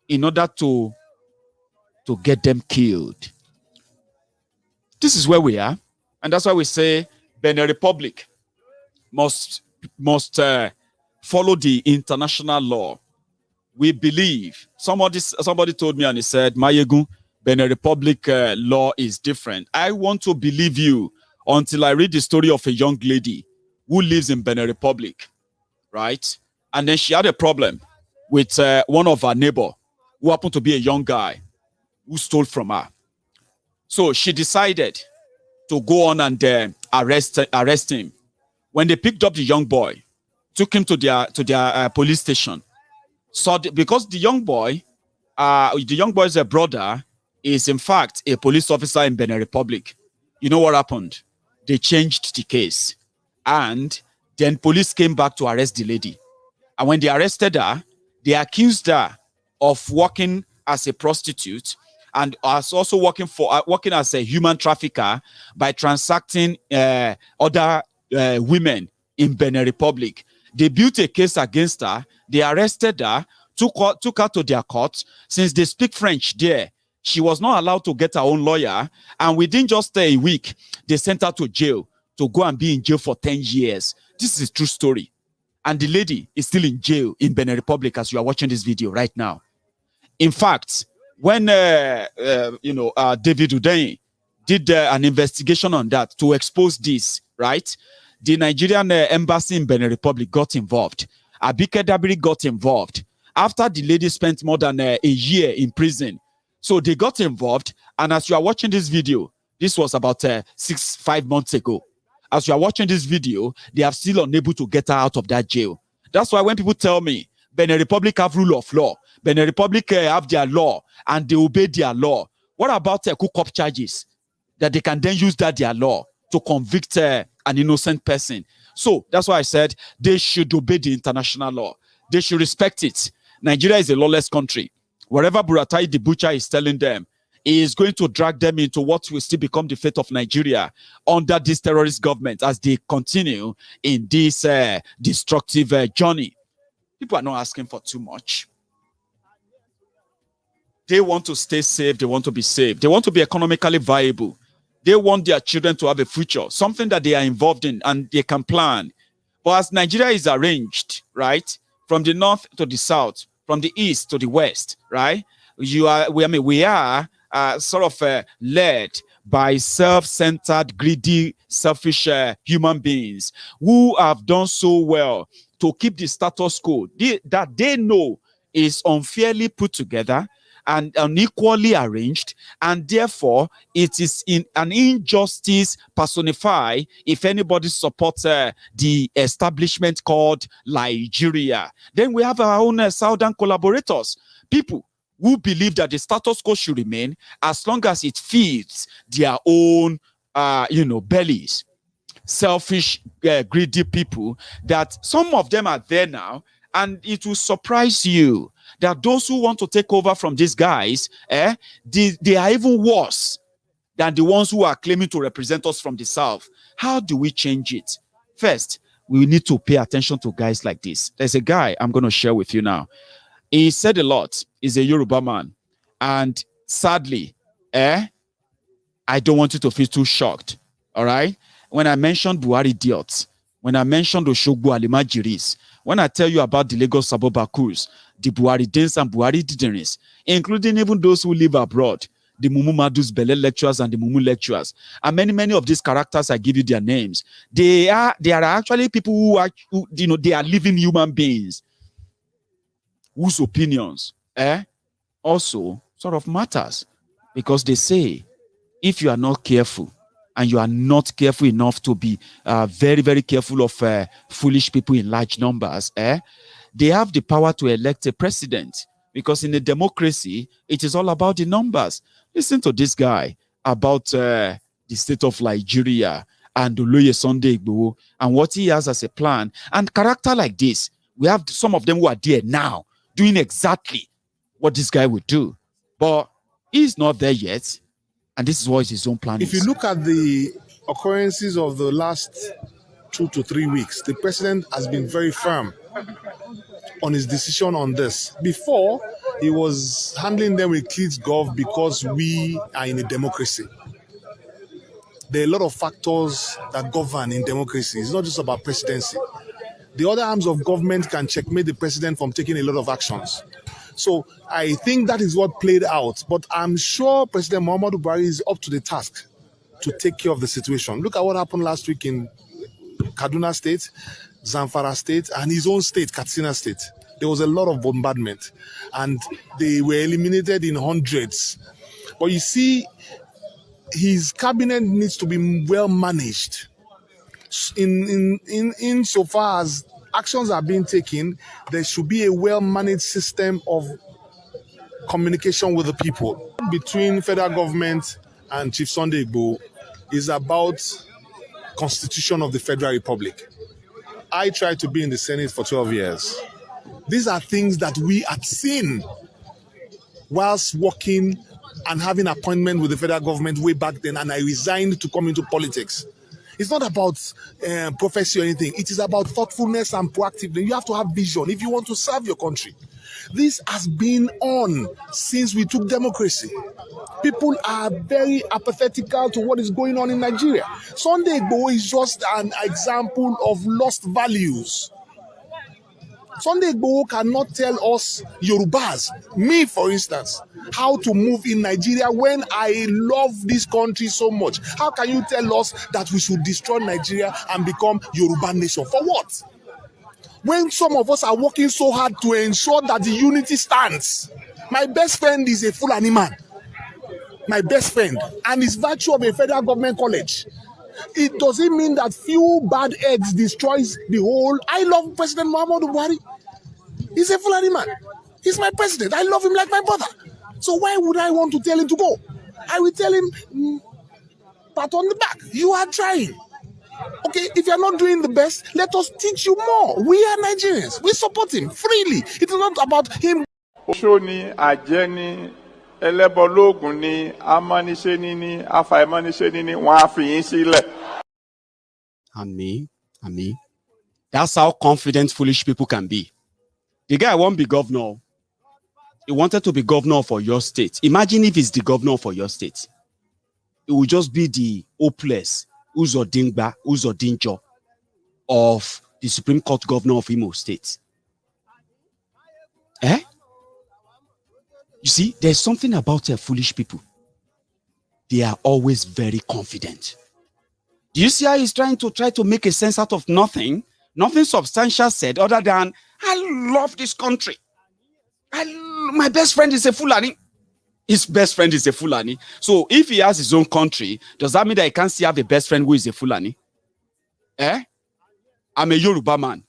in order to get them killed. This is where we are. And that's why we say Benin Republic must follow the international law. We believe, somebody told me and he said, Mayegun, Benin Republic law is different. I want to believe you until I read the story of a young lady who lives in Benin Republic, right? And then she had a problem with one of her neighbor who happened to be a young guy who stole from her. So she decided to go on and arrest him. When they picked up the young boy, took him to their police station. So because the young boy's brother is in fact a police officer in Benin Republic. You know what happened? They changed the case. And then police came back to arrest the lady. And when they arrested her, they accused her of working as a prostitute and also working as a human trafficker by transacting other women in Benin Republic. They built a case against her. They arrested her, took her to their court. Since they speak French there, she was not allowed to get her own lawyer. And within just a week, they sent her to jail to go and be in jail for 10 years. This is a true story. And the lady is still in jail in Benin Republic as you are watching this video right now. In fact, when David Udeyin did an investigation on that to expose this, right? The Nigerian embassy in Benin Republic got involved. Abike Dabiri got involved. After the lady spent more than a year in prison. So they got involved. And as you are watching this video, this was about 5 months ago. As you are watching this video, they are still unable to get her out of that jail. That's why when people tell me, Benin Republic have rule of law, Benin Republic have their law, and they obey their law. What about cook-up charges? That they can then use their law to convict an innocent person. So that's why I said they should obey the international law. They should respect it. Nigeria is a lawless country. Wherever Buratai the butcher is telling them, he is going to drag them into what will still become the fate of Nigeria under this terrorist government as they continue in this destructive journey. People are not asking for too much. They want to stay safe. They want to be safe. They want to be economically viable. They want their children to have a future, something that they are involved in and they can plan. But as Nigeria is arranged, right, from the north to the south, from the east to the west, right, we are sort of led by self-centered, greedy, selfish human beings who have done so well to keep the status quo that they know is unfairly put together and unequally arranged, and therefore it is in an injustice personified if anybody supports the establishment called Nigeria. Then we have our own southern collaborators, people who believe that the status quo should remain as long as it feeds their own, bellies. Selfish, greedy people, that some of them are there now, and it will surprise you that those who want to take over from these guys, they are even worse than the ones who are claiming to represent us from the south. How do we change it? First, we need to pay attention to guys like this. There's a guy I'm going to share with you now. He said a lot. He's a Yoruba man. And sadly, I don't want you to feel too shocked. All right? When I mentioned Buhari idiots, when I mentioned Oshogbo Alimajiris, when I tell you about the Lagos Abubakars, the Buhari Dens and Buhari Diderins, including even those who live abroad, the Mumu Madus Bele lecturers and the Mumu lecturers, and many of these characters, I give you their names. They are actually people who they are living human beings whose opinions also sort of matters, because they say if you are not careful and you are not careful enough to be very, very careful of foolish people in large numbers, they have the power to elect a president, because in a democracy, it is all about the numbers. Listen to this guy about the state of Nigeria and Oloye Sunday igboho and what he has as a plan. And character like this, we have some of them who are there now doing exactly what this guy would do. But he's not there yet. And this is what his own plan is. If you look at the occurrences of the last 2 to 3 weeks, the president has been very firm on his decision on this. Before, he was handling them with kids gov because we are in a democracy. There are a lot of factors that govern in democracy. It's not just about presidency. The other arms of government can checkmate the president from taking a lot of actions. So I think that is what played out. But I'm sure President Muhammadu Buhari is up to the task to take care of the situation. Look at what happened last week in Kaduna State, Zamfara State, and his own state, Katsina State. There was a lot of bombardment, and they were eliminated in hundreds. But you see, his cabinet needs to be well managed. In so far as actions are being taken, there should be a well-managed system of communication with the people. Between federal government and Chief Sunday igboho is about Constitution of the Federal Republic. I tried to be in the Senate for 12 years. These are things that we had seen whilst working and having appointment with the federal government way back then, and I resigned to come into politics. It's not about prophecy or anything. It is about thoughtfulness and proactiveness. You have to have vision if you want to serve your country. This has been on since we took democracy. People are very apathetical to what is going on in Nigeria. Sunday igboho is just an example of lost values. Sunday igboho cannot tell us Yorubas, me for instance, how to move in Nigeria when I love this country so much. How can you tell us that we should destroy Nigeria and become Yoruba Nation? For what? When some of us are working so hard to ensure that the unity stands. My best friend is a Fulani man. My best friend. And it's virtue of a federal government college. It doesn't mean that few bad eggs destroys the whole. I love President Muhammadu Buhari. He's a Fulani man. He's my president. I love him like my brother. So why would I want to tell him to go? I will tell him, pat on the back. You are trying. Okay, if you're not doing the best, let us teach you more. We are Nigerians. We support him freely. It is not about him. Oshoni, Ajeni, Elebologun ni, Amaniseni ni, Afaimaniseni ni, wọ́n á fi yín sílẹ̀. Ami. That's how confident foolish people can be. The guy won't be governor. He wanted to be governor for your state. Imagine if he's the governor for your state. It will just be the hopeless Uzodinjo of the Supreme Court governor of Imo State. You see, there's something about foolish people. They are always very confident. Do you see how he's trying to make a sense out of nothing? Nothing substantial said other than, I love this country. My best friend is a Fulani. His best friend is a Fulani. So if he has his own country, does that mean that he can't still have a best friend who is a Fulani? I'm a Yoruba man.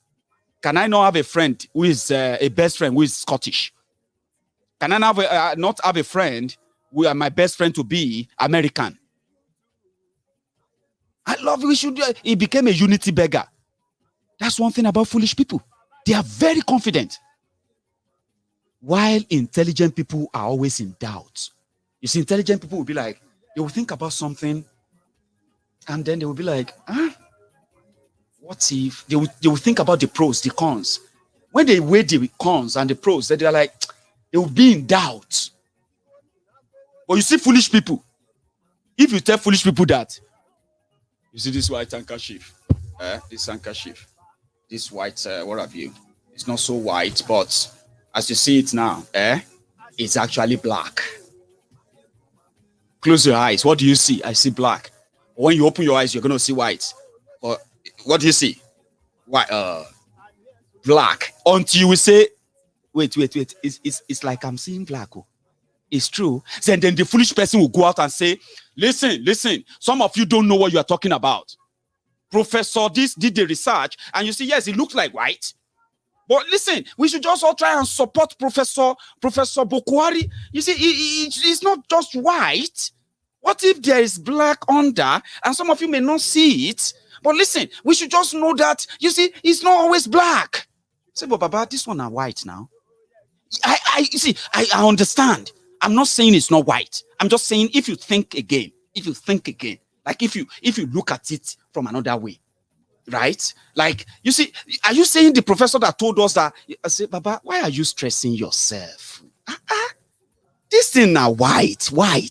Can I not have a friend who is a best friend who is Scottish? Can I not have a friend who my best friend to be American? I love it. He became a unity beggar. That's one thing about foolish people. They are very confident. While intelligent people are always in doubt. You see, intelligent people will be like, they will think about something, and then they will be like, what if? They will think about the pros, the cons. When they weigh the cons and the pros, they are like, they will be in doubt. But you see foolish people. If you tell foolish people that, you see this white handkerchief, this handkerchief, this white, what have you? It's not so white, but as you see it now, it's actually black. Close your eyes. What do you see? I see black. When you open your eyes, you're going to see white. But what do you see? White, black. Until you will say, wait. It's like I'm seeing black. Oh. It's true. Then the foolish person will go out and say, listen. Some of you don't know what you are talking about. Professor this did the research, and you see, yes, it looks like white. But listen, we should just all try and support Professor Bokohari. You see, it's not just white. What if there is black under, and some of you may not see it? But listen, we should just know that, you see, it's not always black. Say, but Baba, this one are white now. I understand. I'm not saying it's not white. I'm just saying if you think again, like if you look at it from another way, right? Like, you see, are you saying the professor that told us that? I say, Baba, why are you stressing yourself? This thing now white. Why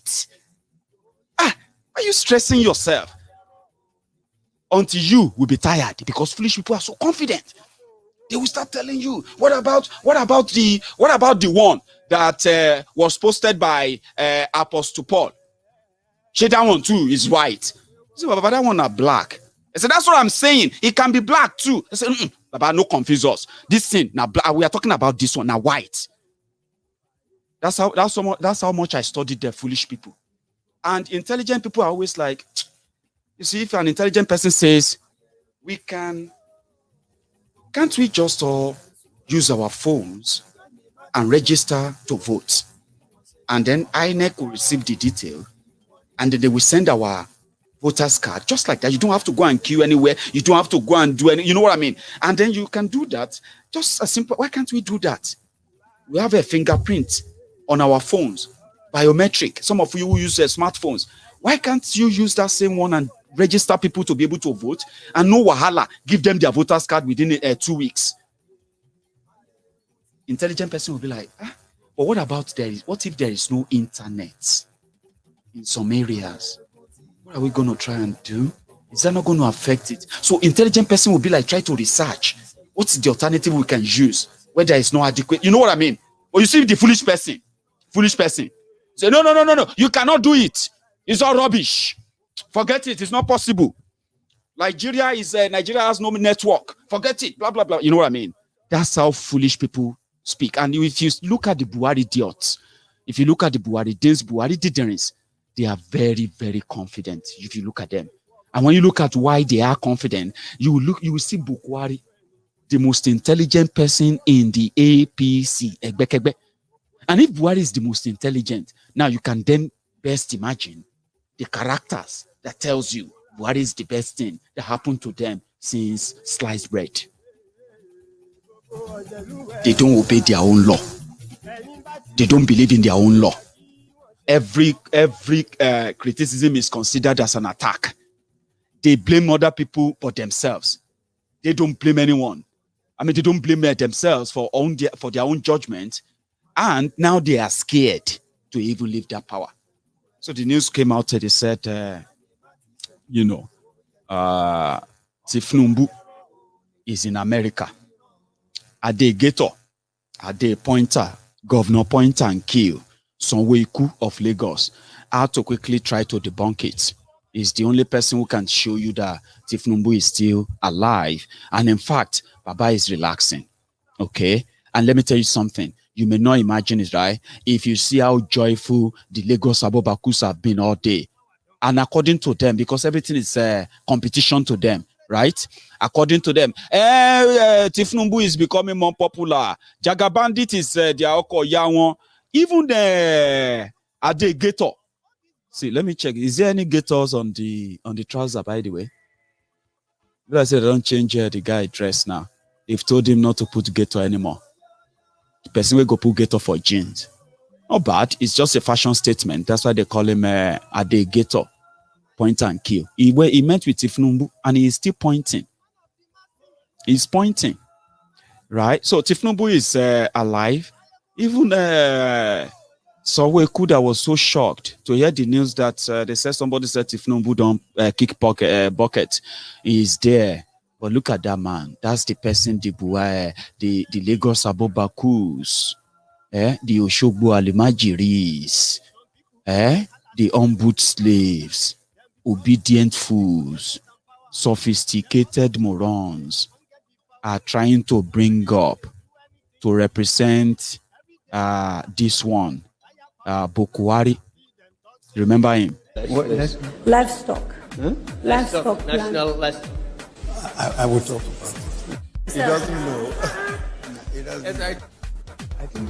are you stressing yourself? Until you will be tired, because foolish people are so confident. They will start telling you, what about the one that was posted by Apostle Paul? Say that one too is white. I said, Baba, that one are black. I said, that's what I'm saying. It can be black too. I said, Baba, no confuse us. This thing now black. We are talking about this one now white. That's how much I studied the foolish people. And intelligent people are always like, you see, if an intelligent person says, can't we just all use our phones and register to vote? And then INEC will receive the detail, and then they will send our voters card, just like that. You don't have to go and queue anywhere. You don't have to go and do any, you know what I mean? And then you can do that. Just as simple. Why can't we do that? We have a fingerprint on our phones, biometric. Some of you who use smartphones. Why can't you use that same one and register people to be able to vote, and no wahala, give them their voters card within 2 weeks? Intelligent person will be like, but what if there is no internet in some areas? What are we going to try and do? Is that not going to affect it? So intelligent person will be like, try to research what's the alternative we can use where there is no adequate, you know what I mean? Or you see the foolish person say, no, you cannot do it. It's all rubbish. Forget it. It's not possible. Nigeria has no network. Forget it. Blah, blah, blah. You know what I mean? That's how foolish people speak. And if you look at the Buhari idiots, if you look at the Buhari days, Buhari diderins, they are very, very confident. If you look at them. And when you look at why they are confident, you will see Bokohari, the most intelligent person in the APC. And if Buhari is the most intelligent, now you can then best imagine the characters that tells you what is the best thing that happened to them since sliced bread. They don't obey their own law. They don't believe in their own law. Every criticism is considered as an attack. They blame other people but themselves. They don't blame anyone. I mean, they don't blame themselves for their own judgment. And now they are scared to even leave that power. So the news came out and they said, Thiefnubu is in America. Ade Gator, Ade Pointer, Governor Pointer and Kill, Sonweiku of Lagos, how to quickly try to debunk it. He's the only person who can show you that Thiefnubu is still alive. And in fact, Baba is relaxing. Okay? And let me tell you something. You may not imagine it, right? If you see how joyful the Lagos Abobakus have been all day. And according to them, because everything is competition to them, right? According to them, Thiefnubu is becoming more popular. Jaga Bandit is their Oko Yawon. Even the Ade Gator. See, let me check. Is there any gators on the trouser, by the way? I said, don't change the guy dress now. They've told him not to put gator anymore. The person will go put gator for jeans. Not bad. It's just a fashion statement. That's why they call him Ade Gator. Point and kill. He met with Thiefnubu and he is still pointing. He's pointing. Right? So Thiefnubu is alive. Even Sonweiku was so shocked to hear the news that they said somebody said Thiefnubu don't kick bucket. He is there. But look at that man. That's the person, the Lagos Abobakus, the Oshogbo Alimajiris, the unboot slaves, obedient fools, sophisticated morons are trying to bring up to represent this one, Bokohari. Remember him? Livestock. Huh? Livestock. National livestock. I will talk about it. He doesn't know. He doesn't know. I think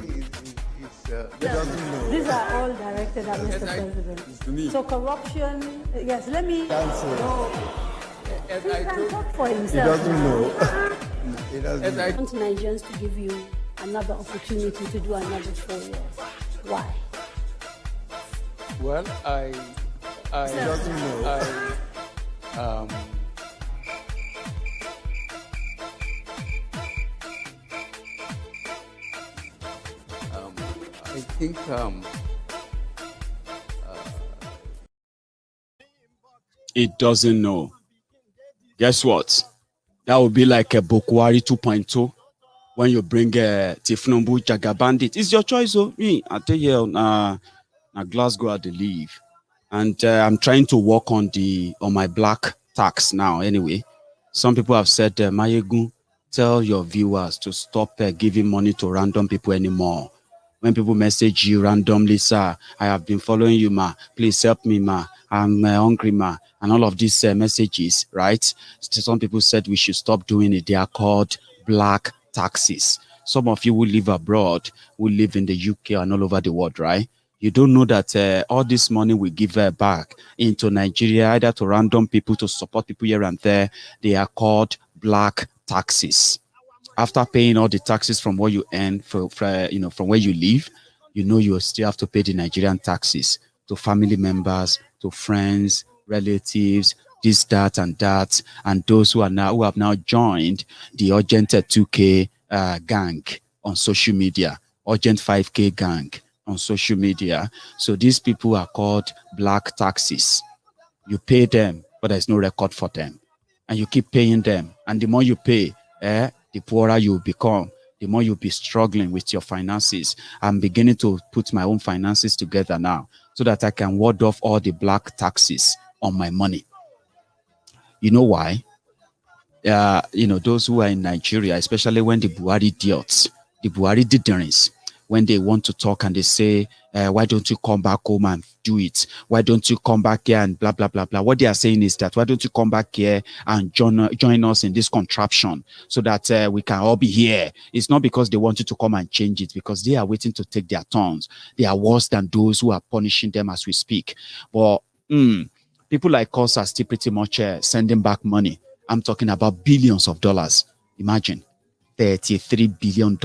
it's These are all directed at Mr. President. So corruption, yes, let me know. He can talk for himself. He doesn't know. He doesn't know. I want Nigerians to give you another opportunity to do another 4 years. Why? Well, I doesn't know. I think It doesn't know. Guess what? That would be like a Bokohari 2.0 when you bring a Thiefnubu Jaga Bandit. It's your choice, oh. Me, I tell you, now Glasgow at the leave, and I'm trying to work on my black tax now. Anyway, some people have said, Mayegun, tell your viewers to stop giving money to random people anymore. When people message you randomly, sir, I have been following you, ma. Please help me, ma. I'm hungry, ma. And all of these messages, right? Some people said we should stop doing it. They are called black taxes. Some of you who live abroad, who live in the UK and all over the world, right? You don't know that all this money we give back into Nigeria, either to random people, to support people here and there. They are called black taxes. After paying all the taxes from what you earn, from where you live, you still have to pay the Nigerian taxes to family members, to friends, relatives, this, that, and those who have now joined the Urgent 2K gang on social media, Urgent 5K gang on social media. So these people are called black taxes. You pay them, but there's no record for them, and you keep paying them. And the more you pay, the poorer you become, the more you'll be struggling with your finances. I'm beginning to put my own finances together now so that I can ward off all the black taxes on my money. You know why? Those who are in Nigeria, especially when the Buhari idiots, the Buhari didn't, when they want to talk and they say, why don't you come back home and do it? Why don't you come back here and blah, blah, blah, blah. What they are saying is that, why don't you come back here and join us in this contraption so that we can all be here? It's not because they want you to come and change it, because they are waiting to take their turns. They are worse than those who are punishing them as we speak. But people like us are still pretty much sending back money. I'm talking about billions of dollars. Imagine, $33 billion.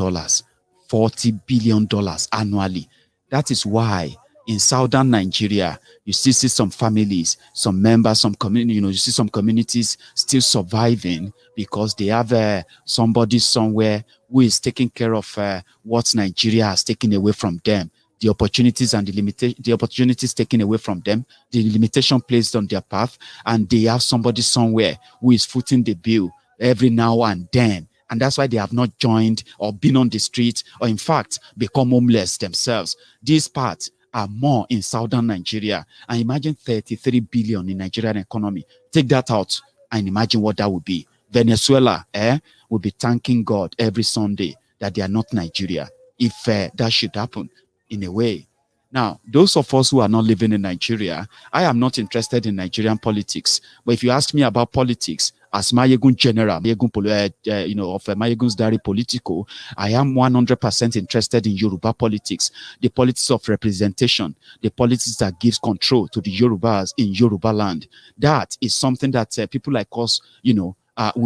$40 billion annually. That is why in southern Nigeria, you still see some families, some members, some community, you see some communities still surviving because they have somebody somewhere who is taking care of what Nigeria has taken away from them. The opportunities and the opportunities taken away from them, the limitation placed on their path, and they have somebody somewhere who is footing the bill every now and then. And that's why they have not joined or been on the street or, in fact, become homeless themselves. These parts are more in southern Nigeria. And imagine 33 billion in Nigerian economy. Take that out and imagine what that would be. Venezuela will be thanking God every Sunday that they are not Nigeria, if that should happen in a way. Now, those of us who are not living in Nigeria, I am not interested in Nigerian politics. But if you ask me about politics, as Mayegun General, of Mayegun's Diary Politico, I am 100% interested in Yoruba politics, the politics of representation, the politics that gives control to the Yorubas in Yoruba land. That is something that people like us, will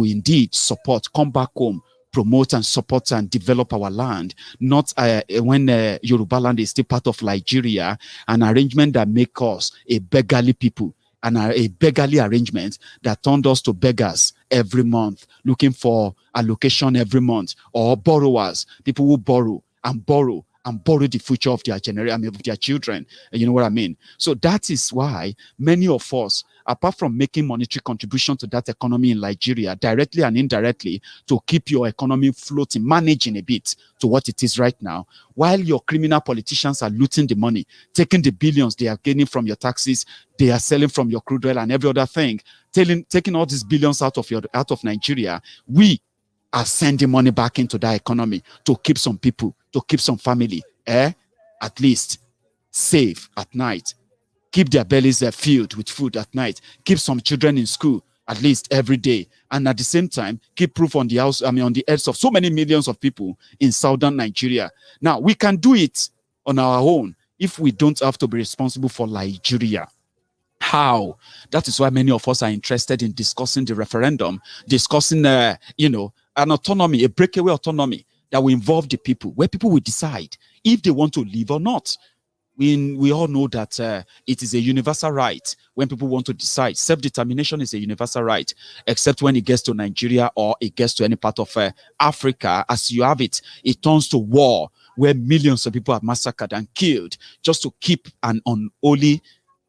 indeed support, come back home, promote and support and develop our land, not when Yoruba land is still part of Nigeria, an arrangement that makes us a beggarly people, and a beggarly arrangement that turned us to beggars every month, looking for allocation every month, or borrowers, people who borrow the future of their generation, of their children. You know what I mean? So that is why many of us, apart from making monetary contribution to that economy in Nigeria, directly and indirectly, to keep your economy floating, managing a bit to what it is right now, while your criminal politicians are looting the money, taking the billions they are gaining from your taxes, they are selling from your crude oil and every other thing, taking all these billions out of Nigeria, we are sending money back into that economy to keep some people, to keep some family, at least safe at night, keep their bellies filled with food at night, keep some children in school at least every day, and at the same time keep proof on the heads of so many millions of people in southern Nigeria. Now we can do it on our own if we don't have to be responsible for Nigeria? How? That is why many of us are interested in discussing the referendum, discussing, an autonomy, a breakaway autonomy that will involve the people, where people will decide if they want to live or not. We all know that it is a universal right when people want to decide. Self-determination is a universal right, except when it gets to Nigeria or it gets to any part of Africa. As you have it, it turns to war, where millions of people are massacred and killed just to keep an unholy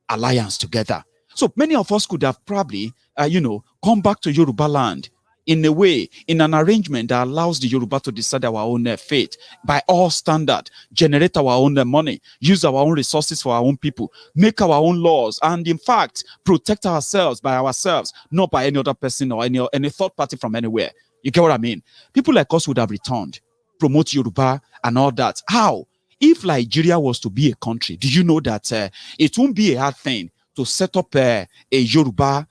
alliance together. So many of us could have probably, come back to Yoruba land in a way, in an arrangement that allows the Yoruba to decide our own fate by all standard, generate our own money, use our own resources for our own people, make our own laws, and in fact, protect ourselves by ourselves, not by any other person or any third party from anywhere. You get what I mean? People like us would have returned, promote Yoruba and all that. How? If Nigeria was to be a country, do you know that it won't be a hard thing to set up a Yoruba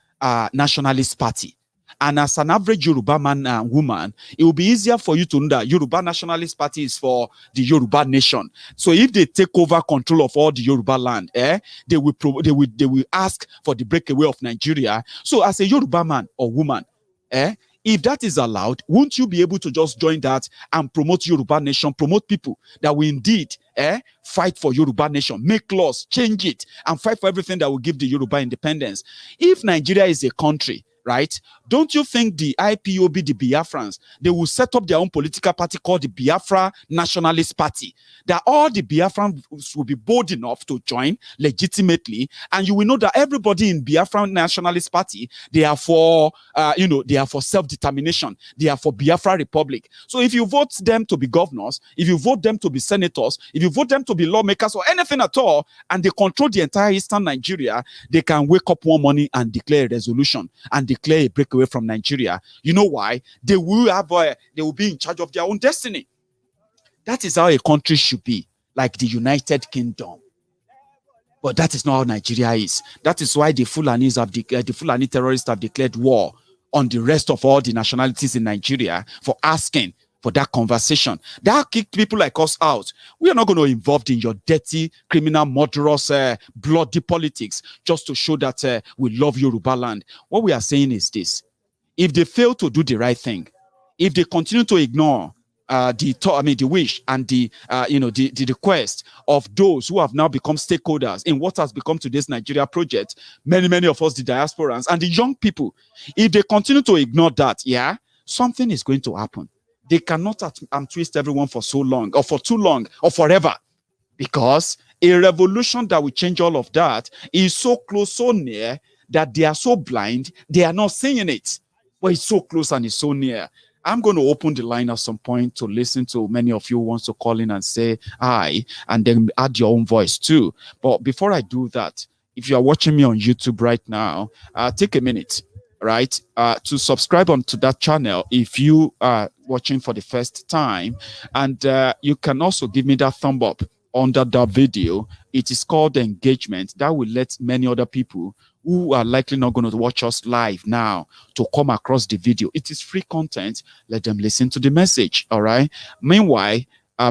nationalist party? And as an average Yoruba man and woman, it will be easier for you to know that Yoruba Nationalist Party is for the Yoruba Nation. So if they take over control of all the Yoruba land, they will ask for the breakaway of Nigeria. So as a Yoruba man or woman, if that is allowed, won't you be able to just join that and promote Yoruba Nation, promote people that will indeed fight for Yoruba Nation, make laws, change it, and fight for everything that will give the Yoruba independence? If Nigeria is a country, right, don't you think the IPOB, the Biafrans, they will set up their own political party called the Biafra Nationalist Party, that all the Biafrans will be bold enough to join legitimately, and you will know that everybody in Biafra Nationalist Party, they are for, they are for self-determination, they are for Biafra Republic. So if you vote them to be governors, if you vote them to be senators, if you vote them to be lawmakers or anything at all, and they control the entire Eastern Nigeria, they can wake up one morning and declare a resolution and declare a breakaway from Nigeria. You know why? They will be in charge of their own destiny. That is how a country should be, like the United Kingdom. But that is not how Nigeria is. That is why the Fulani terrorists have declared war on the rest of all the nationalities in Nigeria for asking for that conversation. That kicked people like us out. We are not going to be involved in your dirty, criminal, murderous, bloody politics just to show that we love Yoruba land. What we are saying is this: if they fail to do the right thing, if they continue to ignore the wish and the request of those who have now become stakeholders in what has become today's Nigeria project, many of us, the diasporans and the young people, if they continue to ignore that, something is going to happen. They cannot twist everyone for so long or for too long or forever, because a revolution that will change all of that is so close, so near, that they are so blind, they are not seeing it. But it's so close and it's so near. I'm going to open the line at some point to listen to many of you who want to call in and say hi, and then add your own voice too. But before I do that, if you are watching me on YouTube right now, take a minute, right, to subscribe onto that channel if you are watching for the first time. And you can also give me that thumb up under that video. It is called engagement. That will let many other people who are likely not going to watch us live now to come across the video. It is free content. Let them listen to the message. All right. Meanwhile,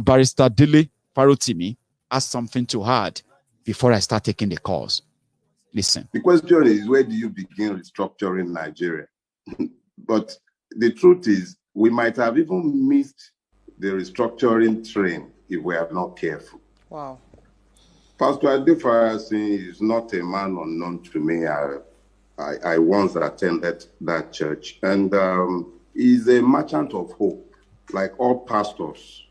Barrister Dele Parotimi has something to add before I start taking the calls. Listen. The question is, where do you begin restructuring Nigeria? But the truth is, we might have even missed the restructuring train if we are not careful. Wow. Pastor Adefarasi is not a man unknown to me. I once attended that church, and he's a merchant of hope. Like all pastors,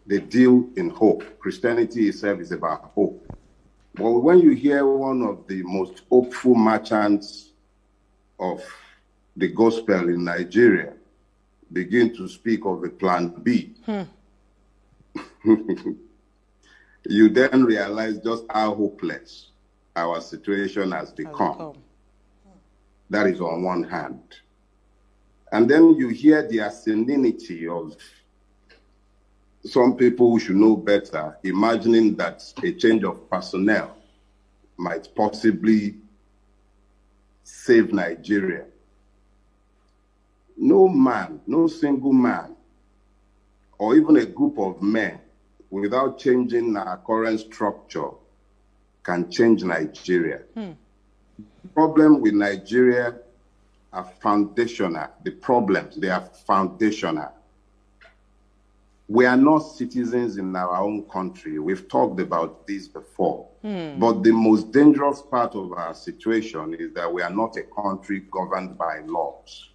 they deal in hope. Christianity itself is about hope. But when you hear one of the most hopeful merchants of the gospel in Nigeria begin to speak of a plan B, you then realize just how hopeless our situation has become. That is on one hand. And then you hear the asininity of some people who should know better, imagining that a change of personnel might possibly save Nigeria. No man, no single man, or even a group of men without changing our current structure, can change Nigeria. The problem with Nigeria are foundational. The problems, they are foundational. We are not citizens in our own country. We've talked about this before. But the most dangerous part of our situation is that we are not a country governed by laws.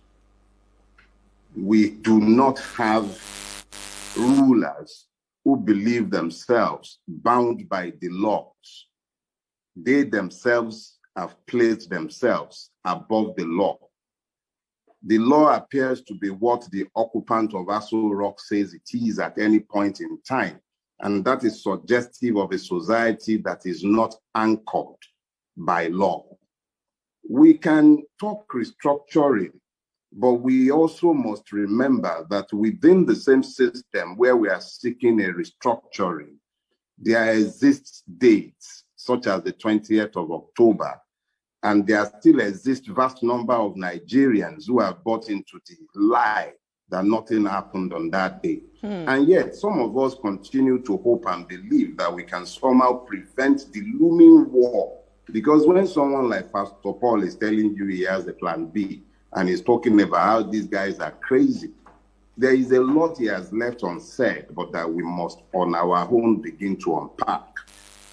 We do not have rulers who believe themselves bound by the laws. They themselves have placed themselves above the law. The law appears to be what the occupant of Aso Rock says it is at any point in time. And that is suggestive of a society that is not anchored by law. We can talk restructuring, but we also must remember that within the same system where we are seeking a restructuring, there exists dates such as the 20th of October, and there still exists vast number of Nigerians who have bought into the lie that nothing happened on that day. And yet some of us continue to hope and believe that we can somehow prevent the looming war. Because when someone like Pastor Paul is telling you he has a plan B and he's talking about how these guys are crazy, there is a lot he has left unsaid, but that we must on our own begin to unpack.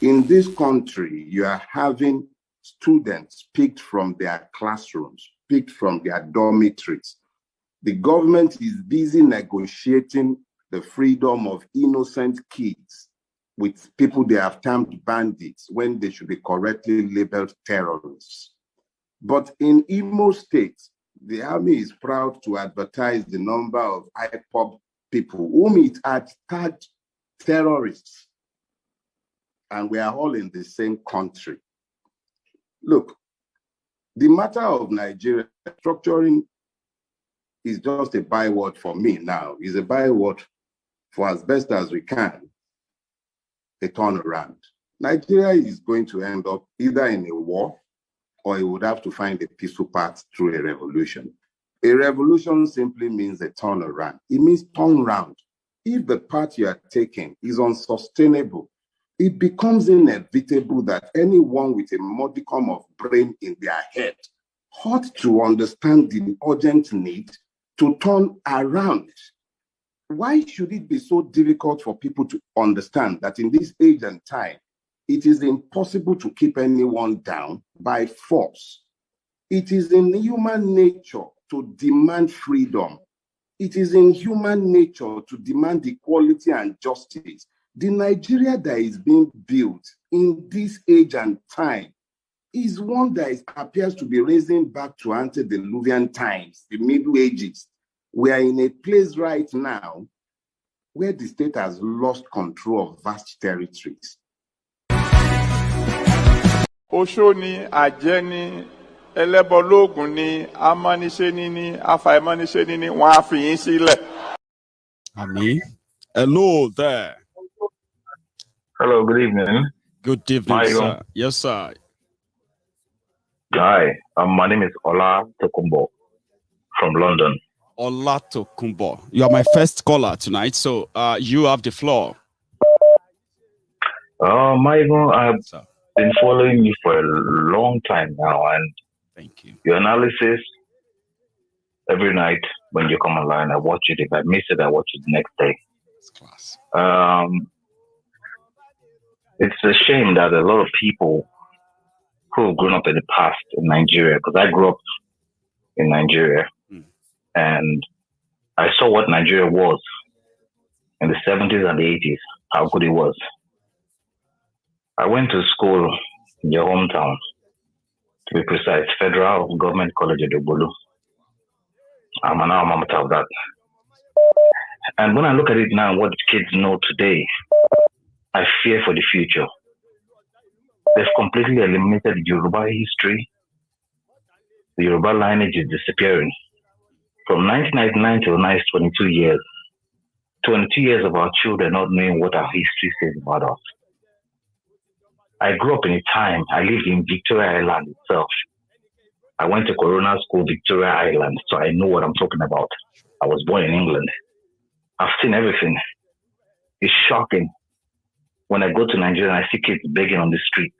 In this country, you are having students picked from their classrooms, picked from their dormitories. The government is busy negotiating the freedom of innocent kids with people they have termed bandits when they should be correctly labeled terrorists. But in Imo State, the army is proud to advertise the number of IPOB people whom it had tagged terrorists. And we are all in the same country. Look, the matter of Nigeria structuring is just a byword for me now. It's a byword for as best as we can, a turnaround. Nigeria is going to end up either in a war or it would have to find a peaceful path through a revolution. A revolution simply means a turnaround. It means turnaround. If the path you are taking is unsustainable, it becomes inevitable that anyone with a modicum of brain in their head ought to understand the urgent need to turn around. Why should it be so difficult for people to understand that in this age and time, it is impossible to keep anyone down by force? It is in human nature to demand freedom. It is in human nature to demand equality and justice. The Nigeria that is being built in this age and time is one that appears to be raising back to antediluvian times, the Middle Ages. We are in a place right now where the state has lost control of vast territories. Oṣó ni, àjẹ́ ni, ẹlẹ́bọlóògùn ni, amániṣẹ́ni ni, afàìmọ́niṣẹ́ni ni, wọ́n á fi yín sílẹ̀. Ami. Hello there. Hello, good evening. Good evening, sir. Yes, sir. Hi, my name is Oloye Sunday from London. Oloye Sunday. You are my first caller tonight, so you have the floor. Michael, I've been following you for a long time now, and thank you. Your analysis every night when you come online, I watch it. If I miss it, I watch it the next day. It's class. It's a shame that a lot of people who have grown up in the past in Nigeria, because I grew up in Nigeria, and I saw what Nigeria was in the 70s and the 80s, how good it was. I went to school in your hometown, to be precise, Federal Government College of Obolu. I'm an alma mater of that. And when I look at it now, what kids know today, I fear for the future. They've completely eliminated Yoruba history. The Yoruba lineage is disappearing. From 1999 till now is 22 years. 22 years of our children not knowing what our history says about us. I grew up in a time, I lived in Victoria Island itself. I went to Corona School, Victoria Island, so I know what I'm talking about. I was born in England. I've seen everything. It's shocking. when I go to Nigeria and I see kids begging on the street.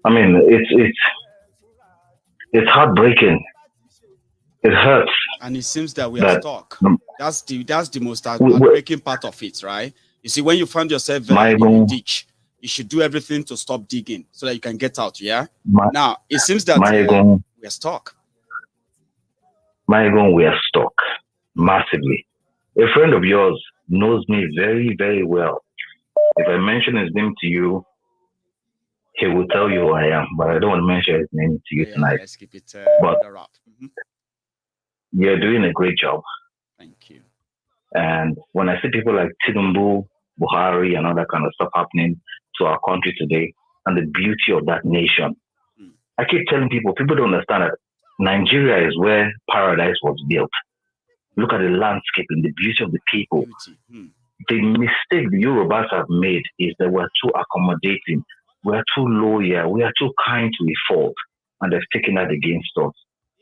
I mean, it's heartbreaking. It hurts. And it seems that we are stuck. That's the most heartbreaking part of it, right? You see, when you find yourself in a ditch, you should do everything to stop digging so that you can get out, yeah? Now, it seems that we are stuck. We are stuck massively. A friend of yours knows me very, very well. If I mention his name to you, he will tell you who I am, but I don't want to mention his name to you tonight. Let's keep it but you're doing a great job. Thank you. And when I see people like Thiefnubu, Bokohari, and all that kind of stuff happening to our country today, and the beauty of that nation, I keep telling people don't understand that Nigeria is where paradise was built. Look at the landscape and the beauty of the people. The mistake the Yorubas have made is that we're too accommodating, we're too loyal, we are too kind to a fault, and they've taken that against us.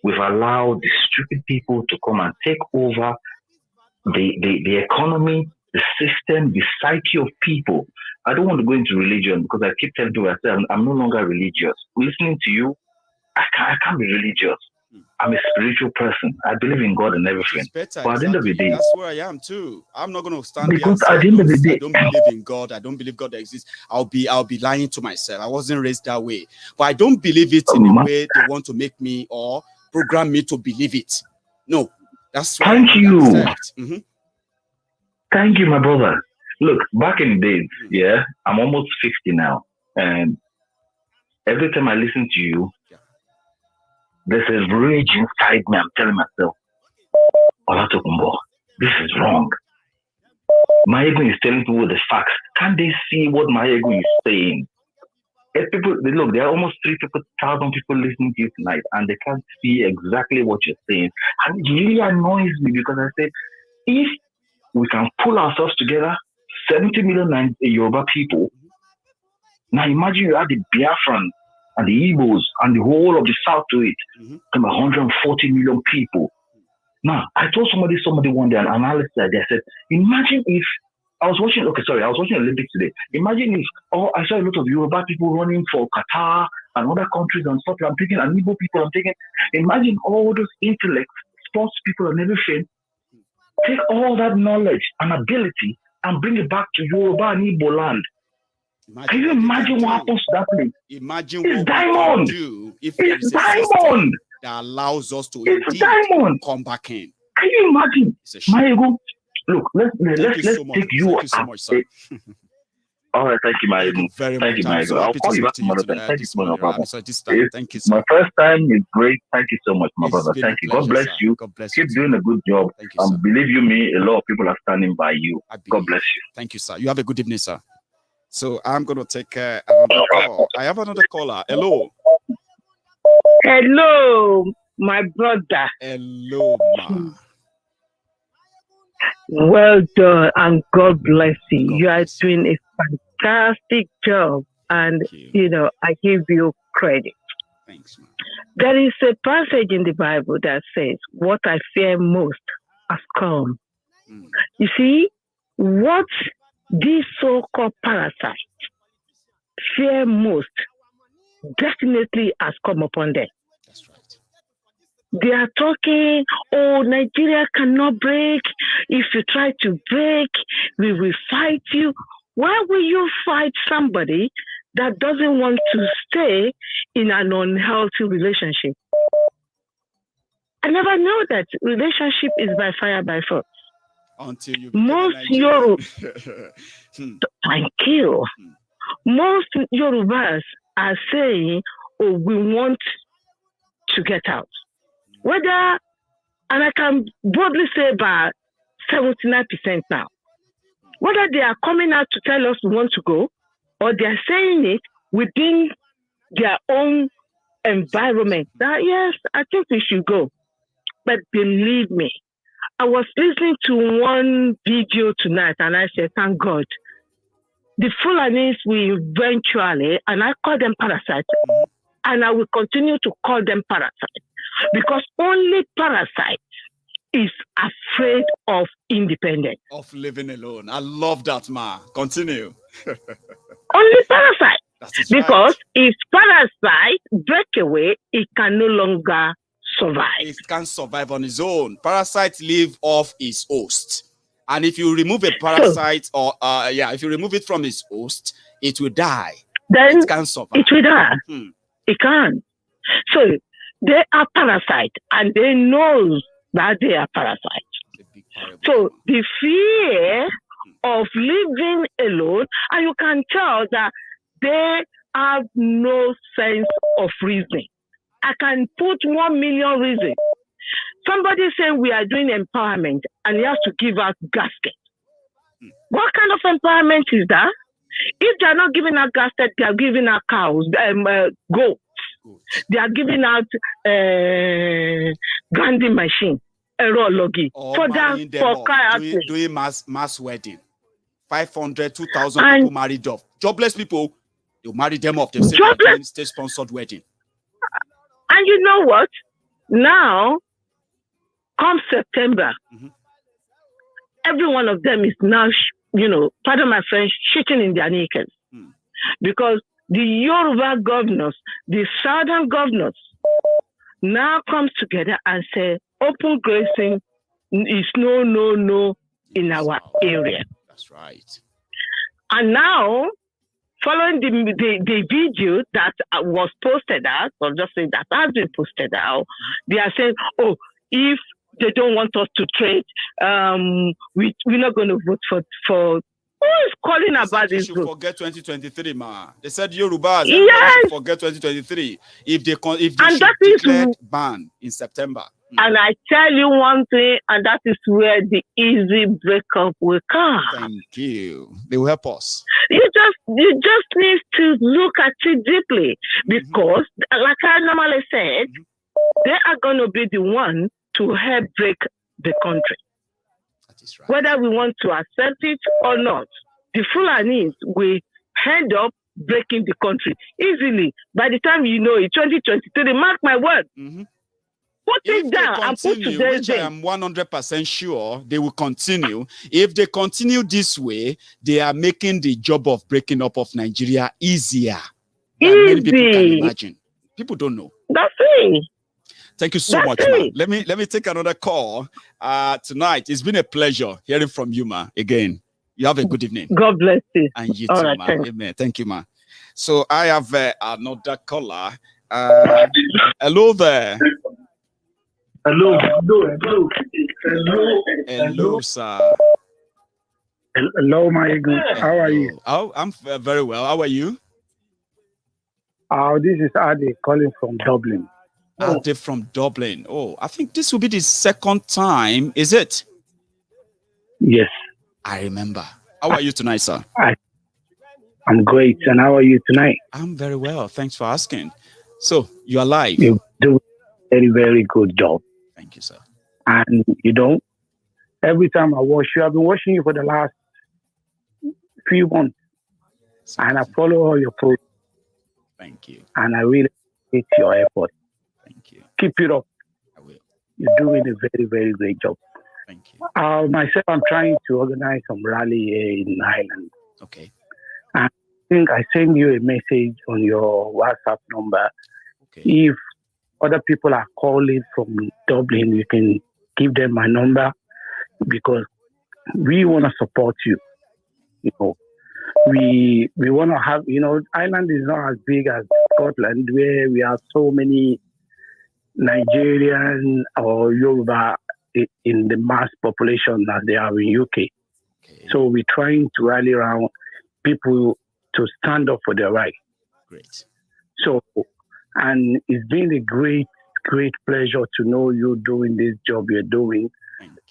We've allowed the stupid people to come and take over the economy, the system, the psyche of people. I don't want to go into religion because I keep telling people, I'm no longer religious. Listening to you, I can't be religious. I'm a spiritual person. I believe in God and everything. But at the end of the day, that's where I am too. I'm not going to stand because there at the end of the day, I don't believe in God. I don't believe God exists. I'll be lying to myself. I wasn't raised that way. But I don't believe it in a way they want to make me or program me to believe it. No, that's why. Thank you. Thank you, my brother. Look, back in the days, yeah, I'm almost 50 now, and every time I listen to you, there's a rage inside me. I'm telling myself, Olatokunbo, this is wrong. My ego is telling people the facts. Can't they see what my ego is saying? If people, look, there are almost 3,000 people listening to you tonight, and they can't see exactly what you're saying. And it really annoys me because I say, if we can pull ourselves together, 70 million Yoruba people, now imagine you add the Biafran and the Igbos and the whole of the South to it, come 140 million people. Now, I told somebody one day, an analyst that they said, imagine if I was watching Olympics today. Imagine if I saw a lot of Yoruba people running for Qatar and other countries and stuff. I'm thinking, and Igbo people, I'm thinking, imagine all those intellects, sports people and everything, take all that knowledge and ability and bring it back to Yoruba and Igbo land. Can you imagine what happens to that place? Imagine it's what diamond. We can do if there is a diamond that allows us to come back in. Can you imagine? My ego. Look, let's take you. Thank you so much, sir. All right, thank you, my ego. Thank you, my ego. I'll call you back another time. Thank you so much, brother. Thank you, sir. My first time is great. Thank you so much, my brother. Thank you. God bless you. God bless you. Keep doing a good job. Thank you, sir. Believe you me, a lot of people are standing by you. God bless you. Thank you, sir. You have a good evening, sir. So I'm going to take another call. I have another caller. Hello. Hello, my brother. Hello, ma. Well done, and God bless you. You are doing a fantastic job, and I give you credit. Thanks, man. There is a passage in the Bible that says, "What I fear most has come." You see, what these so-called parasites fear most definitely has come upon them. That's right. They are talking, oh, Nigeria cannot break. If you try to break, we will fight you. Why will you fight somebody that doesn't want to stay in an unhealthy relationship? I never knew that relationship is by fire, by force. Until you most thank you. Most Yorubas are saying, oh, we want to get out. Whether, and I can boldly say about 79% now, whether they are coming out to tell us we want to go, or they are saying it within their own environment, that yes, I think we should go. But believe me, I was listening to one video tonight and I said, thank God. The Fulanis will eventually, and I call them parasites, and I will continue to call them parasites, because only parasites is afraid of independence. Of living alone. I love that, ma. Continue. Only parasite. Because right. if parasite break away, it can no longer survive. It can't survive on its own. Parasites live off its host. And if you remove a parasite if you remove it from its host, it will die. Then it can't survive. It will die. It can't. So they are parasites and they know that they are parasites. So the fear of living alone, and you can tell that they have no sense of reasoning. I can put 1 million reasons. Somebody saying we are doing empowerment and he has to give out gasket. What kind of empowerment is that? If they are not giving out gasket, they are giving out cows, goats. They are giving out grinding machine, aerology. For that, for doing mass wedding. 500, 2,000 people married off. Jobless people, you marry them off. They say they're state-sponsored wedding. And you know what? Now, come September, every one of them is now, pardon my French, shitting in their knickers. Because the Yoruba governors, the southern governors, now comes together and say, open grazing is no in our area. That's right. And now, following the video that was posted out, or just say that has been posted out, they are saying, oh, if they don't want us to trade, we're not going to vote for who is calling about this vote? Forget 2023, ma. They said Yoruba should forget 2023 if they declared ban in September. And I tell you one thing, and that is where the easy breakup will come. Thank you. They will help us. You just need to look at it deeply, because, like I normally said, they are going to be the one to help break the country. That is right. Whether we want to accept it or not, the Fulanis will end up breaking the country easily. By the time you know it, 2023, mark my word. Put it down and put today's date. I am 100% sure they will continue. If they continue this way, they are making the job of breaking up of Nigeria easier than many people can imagine. People don't know. That's it. Thank you so much, man. Let me take another call tonight. It's been a pleasure hearing from you, ma. Again, you have a good evening. God bless you. And you too, ma. Amen. Thank you, ma. So I have another caller. Hello there. Hello, sir. Hello, my good. How are you? Oh, I'm very well. How are you? This is Ade calling from Dublin. Ade from Dublin. Oh, I think this will be the second time, is it? Yes. I remember. How are you tonight, sir? I'm great. And how are you tonight? I'm very well. Thanks for asking. So, you are live. You do a very, very good job. Thank you, sir. And every time I watch you, I've been watching you for the last few months. And I follow all your programs. Thank you. And I really appreciate your effort. Thank you. Keep it up. I will. You're doing a very, very great job. Thank you. Myself, I'm trying to organize some rally here in Ireland. Okay. And I think I send you a message on your WhatsApp number. Okay. If other people are calling from Dublin, you can give them my number, because we want to support you. We want to have, Ireland is not as big as Scotland, where we have so many Nigerian or Yoruba in the mass population as they are in UK. Okay. So we're trying to rally around people to stand up for their rights. Great. So, and it's been a great, great pleasure to know you doing this job you're doing.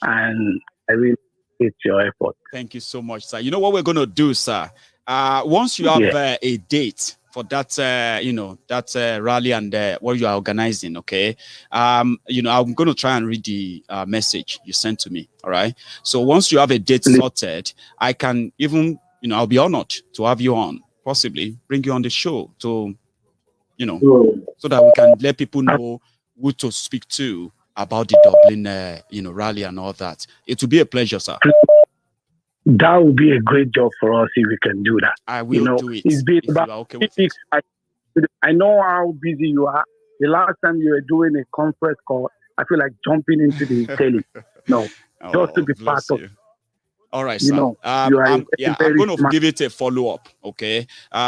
And I really appreciate your effort. Thank you so much, sir. You know what we're going to do, sir? Once you have a date for that, that rally and what you are organizing, okay? I'm going to try and read the message you sent to me, all right? So once you have a date sorted, I can even, I'll be honored to have you on, possibly bring you on the show to, so that we can let people know who to speak to about the Dublin, rally and all that. It will be a pleasure, sir. that would be a great job for us if we can do that. I will do it. It's been about okay with it. I know how busy you are. The last time you were doing a conference call, I feel like jumping into the tele. No, just to be part of. All right, sir. I'm going to give it a follow-up, okay?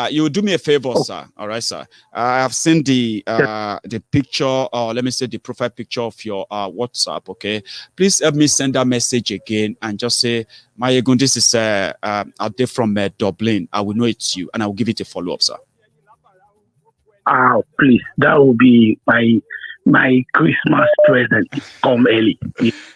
You will do me a favor, sir. All right, sir. I have seen the picture, or let me say the profile picture of your WhatsApp, okay? Please help me send that message again and just say, Mayegun, this is out there from Dublin. I will know it's you, and I will give it a follow-up, sir. Please, that will be my Christmas present. Come early.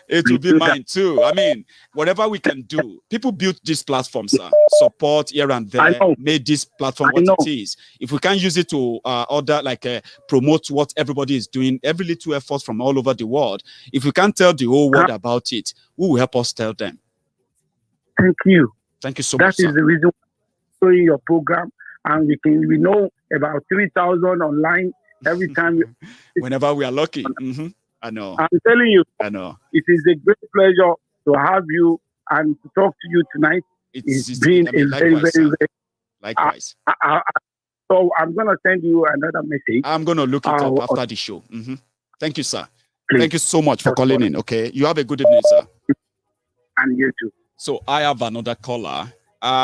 It will be mine too. I mean, whatever we can do. People built this platform, sir. Support here and there. Made this platform what it is. If we can use it to promote what everybody is doing, every little effort from all over the world. If we can't tell the whole world about it, who will help us tell them? Thank you. Thank you so much. That is the reason why we're doing your program, and we know about 3,000 online. Every time, whenever we are lucky. I know. I'm telling you, I know. It is a great pleasure to have you and to talk to you tonight. It's been very. Likewise. So I'm going to send you another message. I'm going to look it up after the show. Thank you, sir. Please. Thank you so much for calling in. Okay. You have a good evening, sir. And you too. So I have another caller.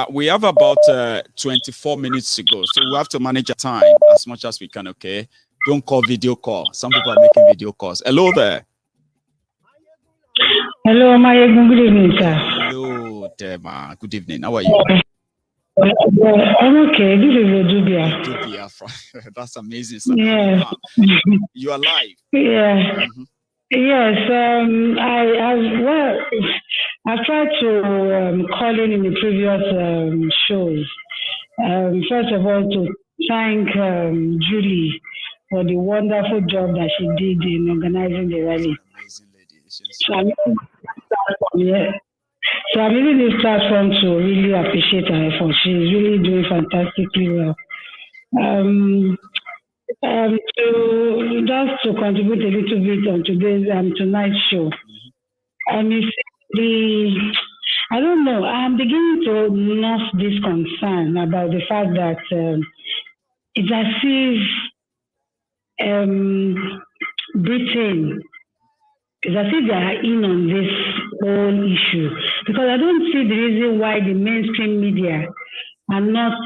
We have about 24 minutes to go. So we have to manage our time as much as we can, okay? Don't call video call. Some people are making video calls. Hello there. Hello, Mayegun. Good evening, sir. Hello, Tema. Good evening. How are you? I'm okay. This is Odubia. That's amazing, sir. Yeah. You are live. Yeah. Yes. I've tried to call in the previous shows. First of all, to thank Julie for the wonderful job that she did in organizing the rally. Amazing lady. So I'm using this platform to really appreciate her effort. She's really doing fantastically well. To contribute a little bit on tonight's show. I don't know. I'm beginning to nurse this concern about the fact that it's as if Britain, it's as if they are in on this whole issue, because I don't see the reason why the mainstream media are not,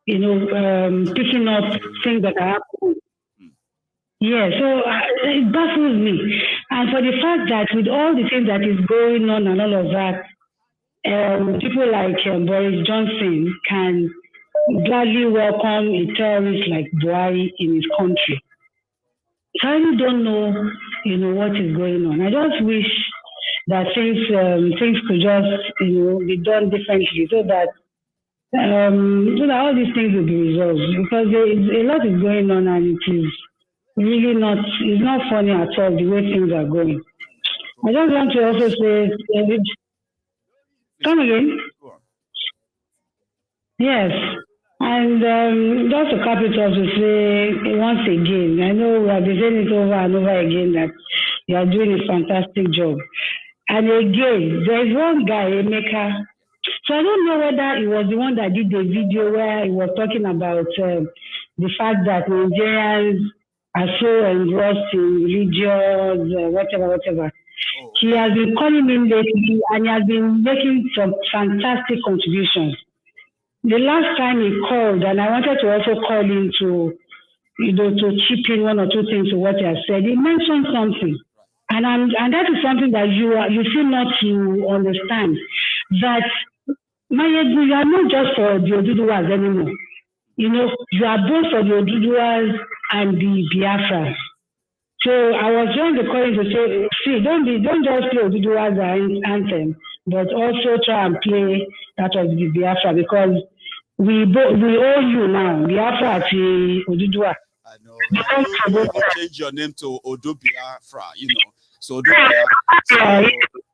picking up things that are happening. Yeah, so it baffles me. And for the fact that with all the things that is going on and all of that, people like Boris Johnson can gladly welcome a terrorist like Buhari in his country. So I really don't know, what is going on. I just wish that things could just, be done differently so that all these things will be resolved, because a lot is going on and it is really it's not funny at all the way things are going. I just want to also say, come again? Yes. And just to cap it off, to say once again, I know we have been saying it over and over again that you are doing a fantastic job. And again, there is one guy, Emeka. So I don't know whether it was the one that did the video where he was talking about the fact that Nigerians are so engrossed in religions, whatever. He has been calling in lately and he has been making some fantastic contributions. The last time he called, and I wanted to also call in to chip in one or two things to what he has said, he mentioned something. And that is something that you seem not to understand, that Mayegun, you are not just for the Oduduwas anymore. You are both for the Oduduwas and the Biafras. So I was trying to call in to say, see, don't just play Oduduwas anthem, but also try and play that of the Biafra, because we owe you now, Biafra to Oduduwa. I know. You change your name to Odu Biafra, So Odu Biafra. So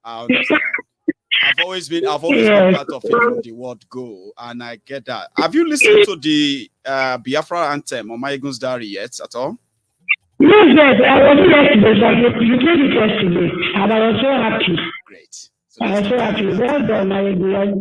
I understand. I've always been part of it from the word go, and I get that. Have you listened to the Biafra anthem on Mayegun's Diary yet at all? Yes, I was yesterday. You played it yesterday, and I was so happy. Great. I'm so happy. Well done, my dear.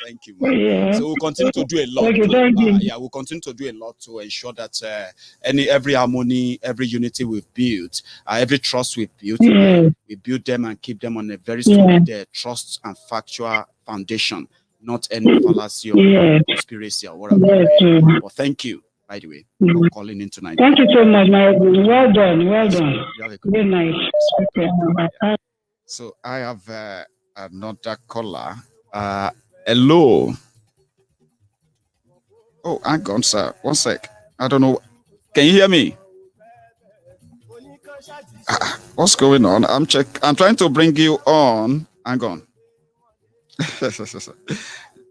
Thank you, man. Yeah. So we'll continue to do a lot. Thank you. Yeah, we'll continue to do a lot to ensure that every harmony, every unity we've built, every trust we've built, we build them and keep them on a very solid trust and factual foundation, not any fallacy or conspiracy or whatever. Well, thank you, by the way, for calling in tonight. Thank you so much, my well done. You have a good night. Okay. So I have another caller. Hello. Oh, hang on, sir. One sec. I don't know. Can you hear me? What's going on? I'm trying to bring you on. Hang on.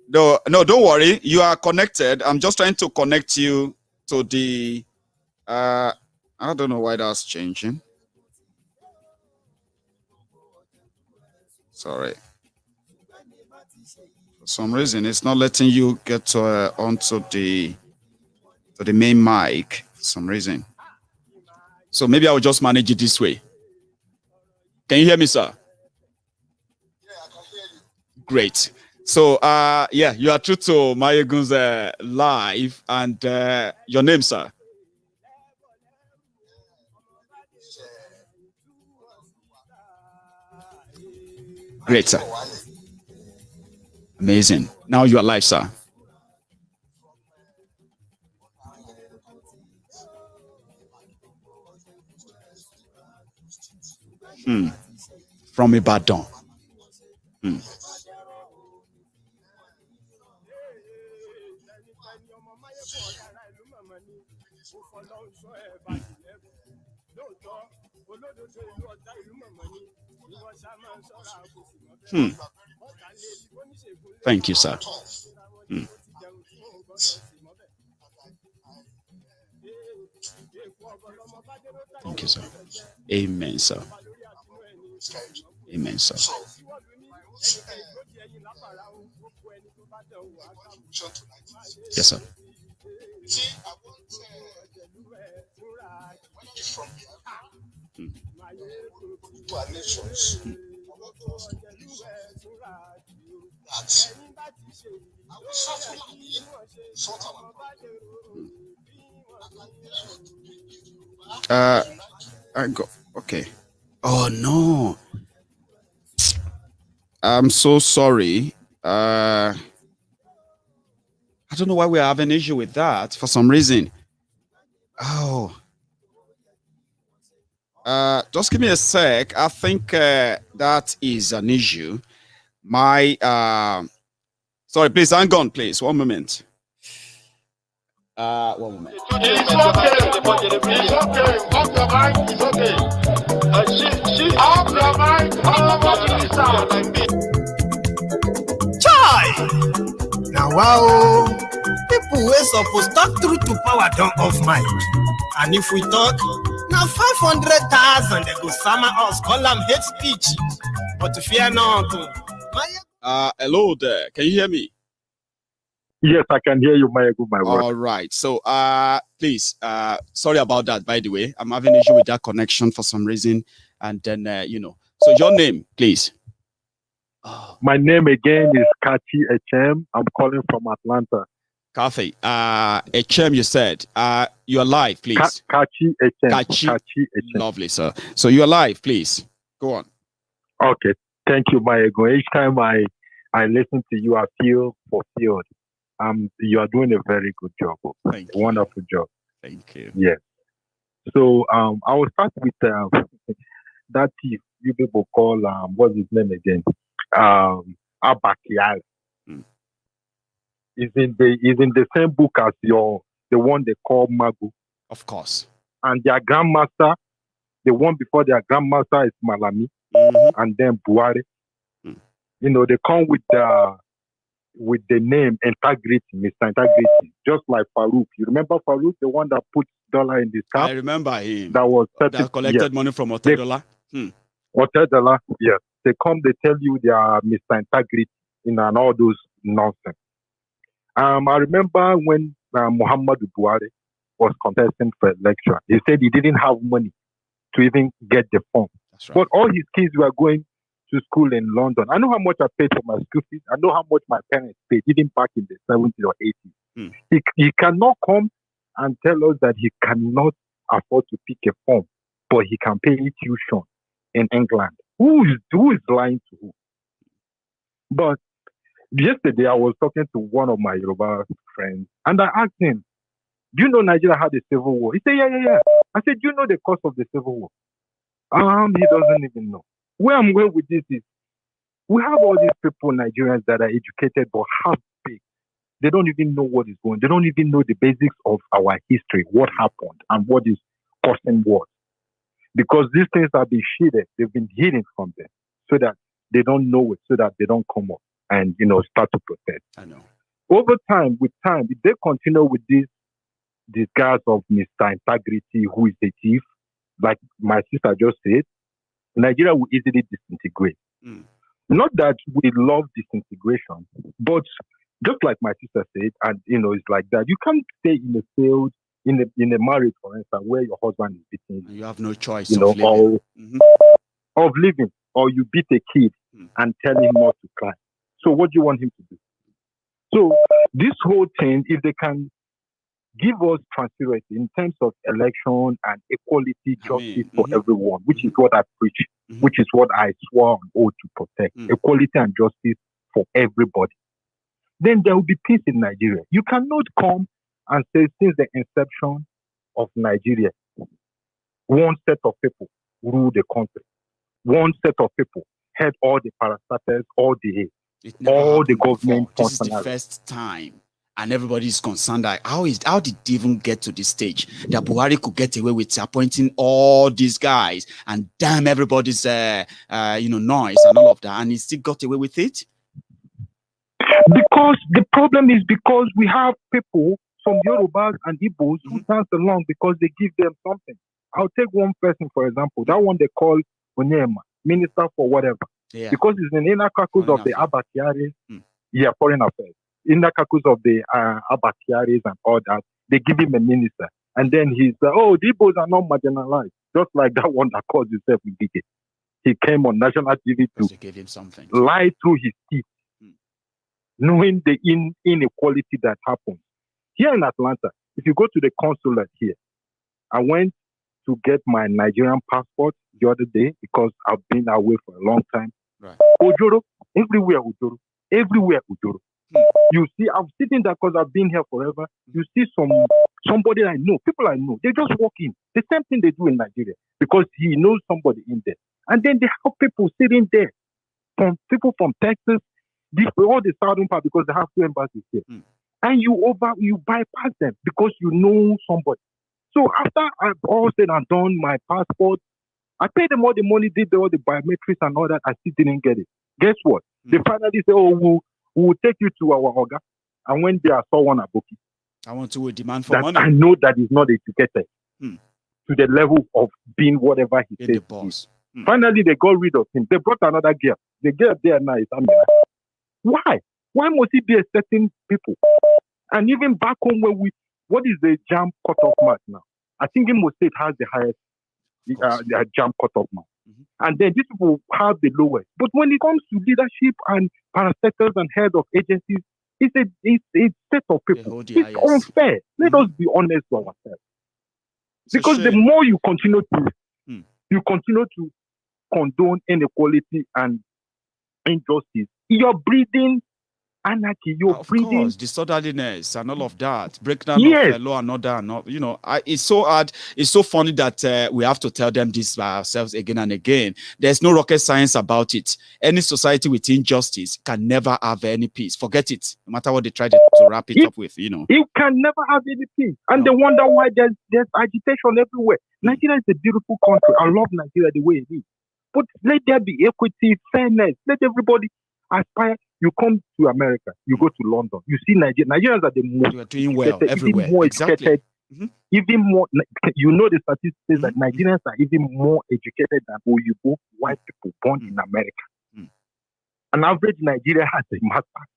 No, don't worry. You are connected. I'm just trying to connect you to the. I don't know why that's changing. Sorry. For some reason, it's not letting you get onto the main mic. For some reason. So maybe I will just manage it this way. Can you hear me, sir? Yeah, I can hear you. Great. So, yeah, you are true to Mayegun's live, and your name, sir? Great, sir. Amazing. Now you are live, sir. From Ibadan. Thank you, sir. Thank you, sir. Amen, sir. Amen, sir. Yes, sir. I go. Okay. Oh no. I'm so sorry. I don't know why we have an issue with that for some reason. Oh. Just give me a sec. I think that is an issue. My sorry, please hang on, please. One moment. One moment. It's okay. Chai! Now, wow, people wey supposed talk truth to power don't off mic. And if we talk, now 500,000 they go summer us, call them hate speech. But fear not. Hello there. Can you hear me? Yes, I can hear you, my word. All right. So, please, sorry about that, by the way. I'm having an issue with that connection for some reason. And then, So, your name, please. My name again is Kachi Echem. I'm calling from Atlanta. Kathy, Echem, you said. You're live, please. Kachi Echem. Kachi Echem. Lovely, sir. So, you're live, please. Go on. Okay. Thank you, my ego. Each time I listen to you, I feel fulfilled. You are doing a very good job. Thank you. Wonderful job. Thank you. Yes. So I will start with that thief you people call what's his name again? Abba Kyari. Is in the same book as the one they call Magu. Of course. And their grandmaster, the one before their grandmaster is Malami, and then Buhari. They come with the name Integrity, Mr. Integrity, just like Farouk. You remember Farouk, the one that put dollar in the cap? I remember him. That collected money from Otedola. Otedola, yes. They come, they tell you they are Mr. Integrity, and all those nonsense. I remember when Muhammadu Buhari was contesting for election, he said he didn't have money to even get the form. That's right. But all his kids were going to school in London. I know how much I paid for my school fees. I know how much my parents paid, even back in the 70s or 80s. He cannot come and tell us that he cannot afford to pick a form, but he can pay tuition in England. Who is lying to who? But yesterday, I was talking to one of my Yoruba friends, and I asked him, do you know Nigeria had a civil war? He said, yeah. I said, do you know the cause of the civil war? He doesn't even know. Where I'm going with this is, we have all these people, Nigerians, that are educated but half baked. They don't even know what is going on. They don't even know the basics of our history, what happened, and what is causing what. Because these things have been shielded. They've been hidden from them so that they don't know it, so that they don't come up and, start to protest. I know. Over time, if they continue with this disguise of Mr. Integrity, who is a thief, like my sister just said, Nigeria will easily disintegrate. Not that we love disintegration, but just like my sister said, and it's like that. You can't stay in a field, in a marriage, for instance, where your husband is beating you. You have no choice of living. Of living, or you beat a kid and tell him not to cry. So what do you want him to do? So this whole thing, if they can give us transparency in terms of election and equality, justice for everyone, which is what I preach, which is what I swore on oath to protect, equality and justice for everybody, then there will be peace in Nigeria. You cannot come and say since the inception of Nigeria, one set of people rule the country. One set of people had all the parastatals, all the government. This is the first time. And everybody is concerned that how did they even get to this stage that Buhari could get away with appointing all these guys and damn everybody's noise and all of that, and he still got away with it? Because the problem is because we have people from Yorubas and Igbos who dance along because they give them something. I'll take one person for example, that one they call Onyema, Minister for whatever, because he's an inner caucus of the Abba Kyari, foreign affairs. In the caucus of the Abba Kyaris and all that, they give him a minister. And then he's the Igbos are not marginalized. Just like that one that calls himself Igboho. He came on national TV to give him something. Lie through his teeth, knowing the inequality that happens. Here in Atlanta, if you go to the consulate here, I went to get my Nigerian passport the other day because I've been away for a long time. Right. Ojoro, everywhere Ojoro. You see, I'm sitting there because I've been here forever. You see somebody I know, people I know, they just walk in. The same thing they do in Nigeria because he knows somebody in there. And then they have people sitting there, people from Texas, all the southern part because they have 2 embassies here. And you bypass them because you know somebody. So after I've all said and done my passport, I paid them all the money, did all the biometrics and all that. I still didn't get it. Guess what? They finally say, we'll take you to our Oga. And when they saw one at Boki, I want to demand for money. I know that he's not educated to the level of being whatever he says. The boss. Finally, they got rid of him. They brought another girl. The girl there now is Amina. Why? Why must he be accepting people? And even back home what is the jam cutoff mark now? I think Imo State has the highest jam cutoff mark. And then these people have the lowest. But when it comes to leadership and parastatals and head of agencies, it's a set of people. It's unfair. Let us be honest to ourselves. Because the more you continue to condone inequality and injustice, you're breeding anarchy. You're breeding disorderliness and all of that. Breakdown of law and order. It's so hard. It's so funny that we have to tell them this by ourselves again and again. There's no rocket science about it. Any society with injustice can never have any peace. Forget it. No matter what they try to wrap it up with, You can never have any peace. And they wonder why there's agitation everywhere. Nigeria is a beautiful country. I love Nigeria the way it is. But let there be equity, fairness. Let everybody aspire. You come to America, you go to London, you see Nigerians are the most you are doing well everywhere. Even more educated, even more. The statistics say that Nigerians are even more educated than Oyibo white people born in America. An average Nigerian has a master.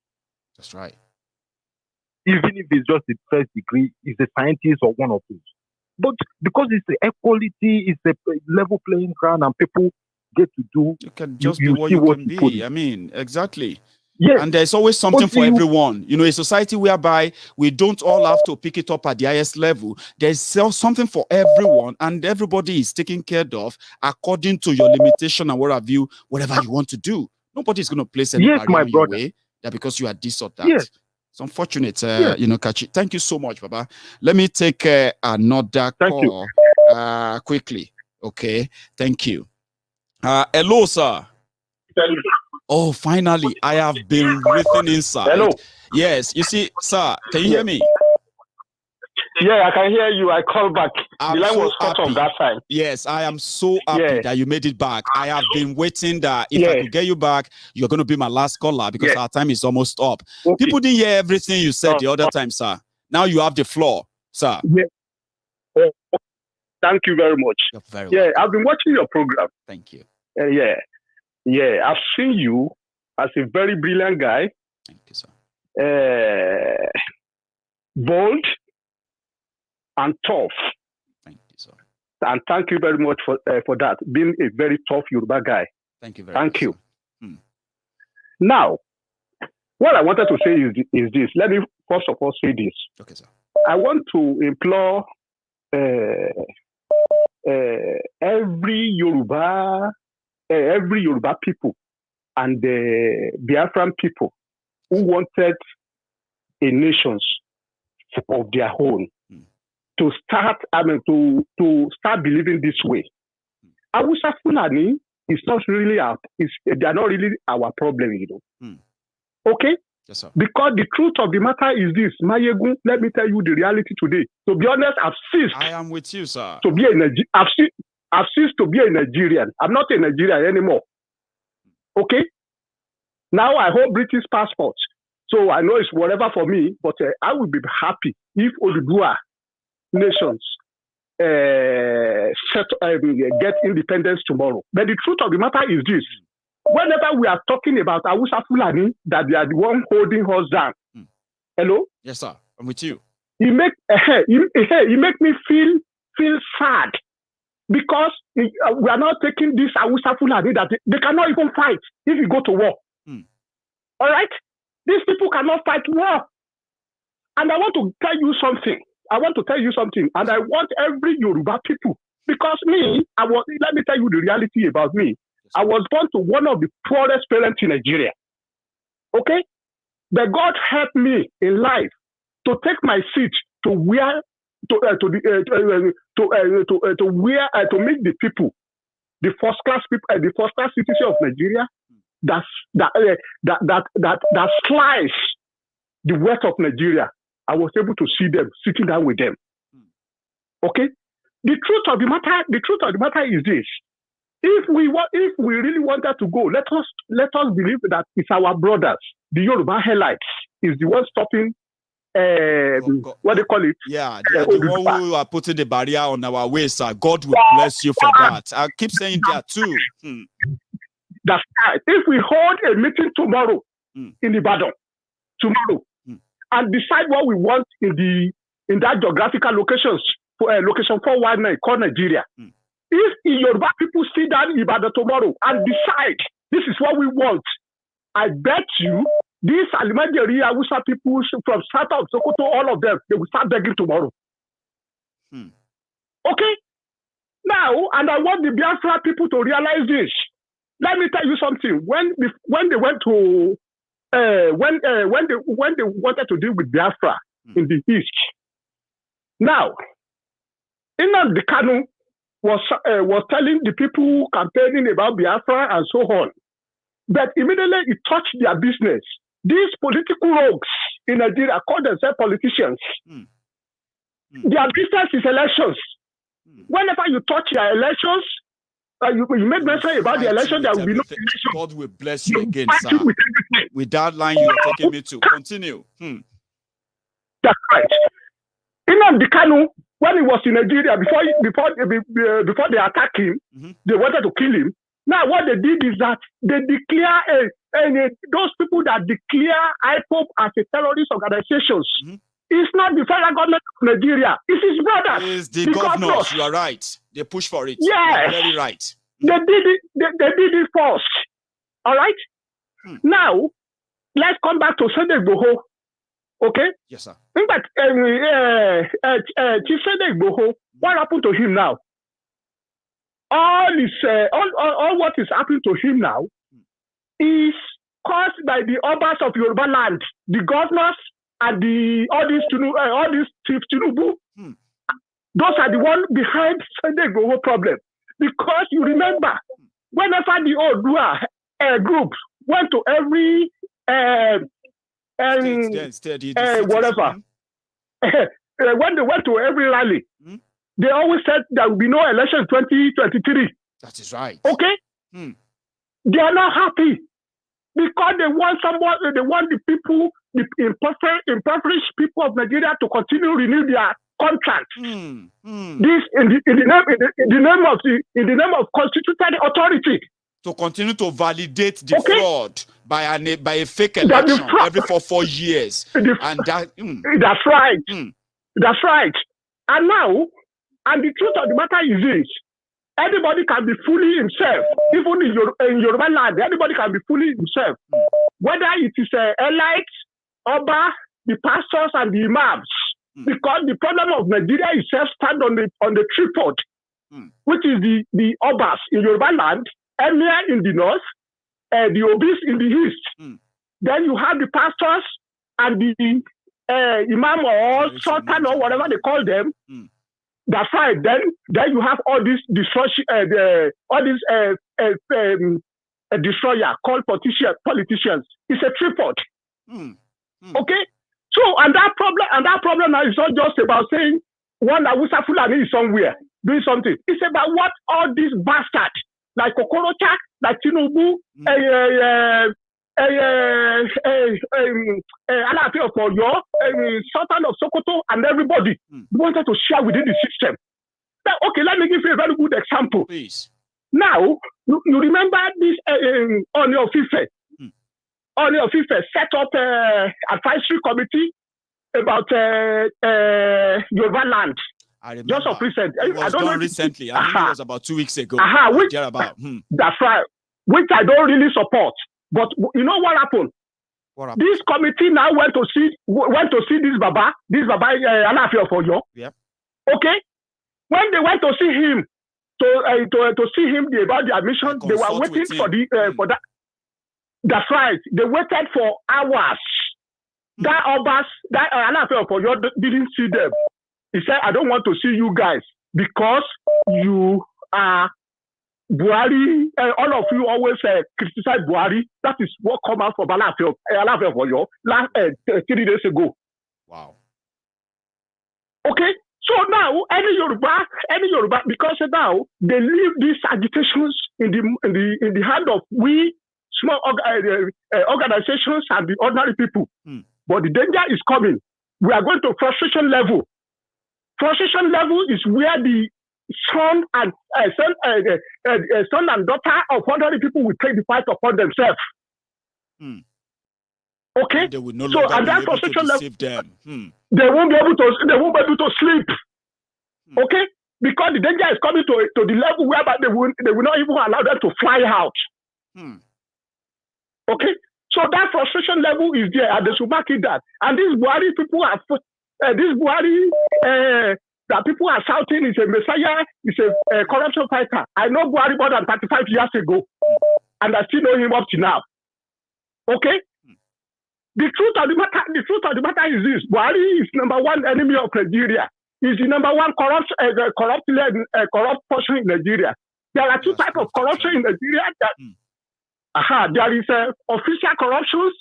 That's right. Even if it's just the first degree, is a scientist or one of those. But because it's the equality, it's a level playing ground, and people get to do, you can just be what you can be. I mean, exactly. Yes. And there's always something for everyone. You know, a society whereby we don't all have to pick it up at the highest level. There's something for everyone, and everybody is taken care of according to your limitation and what have you, whatever you want to do. Nobody's going to place any barrier on your way that because you are this or that. Yes. It's unfortunate, you know, Kachi. Thank you so much, Baba. Let me take another call quickly. Okay, thank you. Hello, sir. Oh, finally, I have been written inside. Hello. Yes, you see, sir, can you hear me? Yeah, I can hear you. I called back. The line was cut off that time. Yes, I am so happy that you made it back. I have been waiting that if I could get you back, you're going to be my last caller because our time is almost up. Okay. People didn't hear everything you said the other time, sir. Now you have the floor, sir. Yeah. Thank you very much. You're very welcome. Yeah, I've been watching your program. Thank you. Yeah, I've seen you as a very brilliant guy. Thank you, sir. Bold and tough. Thank you, sir. And thank you very much for that, being a very tough Yoruba guy. Thank you very much. Thank you. Now, what I wanted to say is this. Let me first of all say this. Okay, sir. I want to implore every Yoruba people and the Biafran people who wanted a nation of their own to start, to start believing this way. Hausa Fulani is not really they are not really our problem, you know. Okay? Yes, sir. Because the truth of the matter is this, Mayegun, let me tell you the reality today. To be honest, I've ceased. I am with you, sir. To be I've ceased to be a Nigerian. I'm not a Nigerian anymore. Okay? Now I hold British passport. So I know it's whatever for me, but I would be happy if Odubua nations get independence tomorrow. But the truth of the matter is this. Whenever we are talking about Hausa Fulani, that they are the one holding us down. Hello? Yes, sir. I'm with you. He make me feel sad because we are not taking this Hausa Fulani that they cannot even fight if you go to war. All right? These people cannot fight war. And I want to tell you something. And I want every Yoruba people, because let me tell you the reality about me. I was born to one of the poorest parents in Nigeria. Okay? But God helped me in life to take my seat to meet the people, the first class people, the first class citizen of Nigeria that slice the wealth of Nigeria. I was able to see them sitting down with them. Okay? The truth of the matter is this. If we really wanted to go, let us believe that it's our brothers, the Yoruba Helites, is the one stopping. What they call it? Yeah, the one who are putting the barrier on our way, sir. God will bless you for that. I keep saying that too. That's right. If we hold a meeting tomorrow in Ibadan, and decide what we want in that geographical location 419 called Nigeria. If Yoruba people sit down in Ibadan tomorrow and decide this is what we want, I bet you these Alimajiri Hausa people from south of Sokoto, all of them, they will start begging tomorrow. Okay? Now, and I want the Biafra people to realize this. Let me tell you something. When they went to when they wanted to deal with Biafra in the east, now Nnamdi Kanu was telling the people campaigning about Biafra and so on, but immediately it touched their business. These political rogues in Nigeria call themselves politicians. Their business is elections. Whenever you touch your elections, you make mention about the election, there will be no election. God will bless you again, sir. With that line you are taking me to. Continue. That's right. Nnamdi Kanu, when he was in Nigeria, before they attacked him, they wanted to kill him. Now what they did is that they declare those people that declare IPOP as a terrorist organizations. It's not the federal government of Nigeria. It's his brothers. It's the governors. You are right. They push for it. Yeah. Very right. They did it. They did it first. All right. Now, let's come back to Sunday Igboho. Okay. Yes, sir. In fact, Chief Sunday Igboho, what happened to him now? All what is happening to him now is caused by the Obas of Yoruba land, the governors and all these Thiefnubu. Those are the ones behind Sunday Igboho problem. Because you remember, whenever the Odua group went to every whatever, when they went to every rally, they always said there will be no election in 2023. That is right. Okay? They are not happy because they want someone. They want the people, the impoverished people of Nigeria, to continue renew their contract. This in the name of constitutional authority. To continue to validate the fraud by a fake election every 4 years. And that's right. That's right. And now, and the truth of the matter is this: anybody can be fully himself, even in Yoruba land. Anybody can be fully himself, whether it is elites, Oba, the pastors, and the imams. Because the problem of Nigeria itself stands on the tripod, which is the Obas in Yoruba land, Emir in the north, the Obis in the east. Then you have the pastors and the Imam or Sultan or whatever they call them. That's right. Then you have all these destroyer called politicians. It's a tripod. Okay. So and that problem now is not just about saying one Awusa Fulani is somewhere doing something. It's about what all these bastards like Okorocha, like Thiefnubu, Alaafin of Oyo, Sultan of Sokoto, and everybody wanted to share within the system. Now, okay, let me give you a very good example. Please. Now, you remember this Oloye Sunday. Oloye Sunday set up an advisory committee about Yoruba land. Just of recent. It was done recently. I think it was about 2 weeks ago. That's right. Which I don't really support. But you know what happened? This committee now went to see this Baba Alaafin of Oyo. Yep. Okay. When they went to see him, to see him about the admission, they were waiting for that. That's right. They waited for hours. That Alaafin of Oyo didn't see them. He said, "I don't want to see you guys because you are Buhari." All of you always criticize Buhari. That is what came out from Alaafin of Oyo 3 days ago. Wow. Okay. So now any Yoruba, because now they leave these agitations in the hand of we small organizations and the ordinary people. But the danger is coming. We are going to frustration level. Frustration level is where the son and daughter of ordinary people will take the fight upon themselves. Okay, they will no longer and that be able frustration to level, deceive them. They won't be able to sleep. Okay, because the danger is coming to the level where they will not even allow them to fly out. Okay, so that frustration level is there, and they should mark it that. And these Buhari people are that people are shouting is a messiah, is a corruption fighter. I know Buhari more than 35 years ago, and I still know him up to now. Okay. The truth of the matter is this: Buhari is #1 enemy of Nigeria. He's the #1 corrupt person in Nigeria. There are two types of corruption in Nigeria. There is official corruptions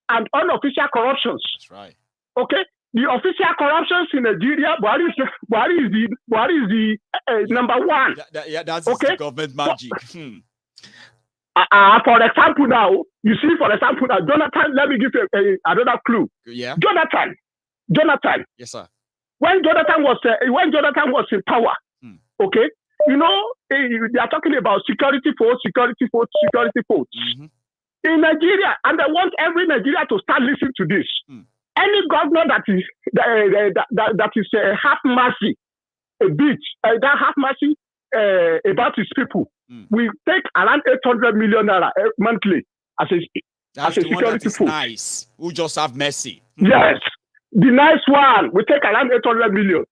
and unofficial corruptions. That's right. Okay, the official corruptions in Nigeria, Buhari is the #1. That's the government magic. For example, now you see. For example, now Jonathan. Let me give you another clue. Yeah. Jonathan. Yes, sir. When Jonathan was in power, okay, you know they are talking about security force. In Nigeria, and I want every Nigeria to start listening to this. Any governor that is half mercy, a bit that half mercy, about his people. We take around 800 million naira monthly as a security force. Nice. We just have mercy. Yes. The nice one, we take around 800 million.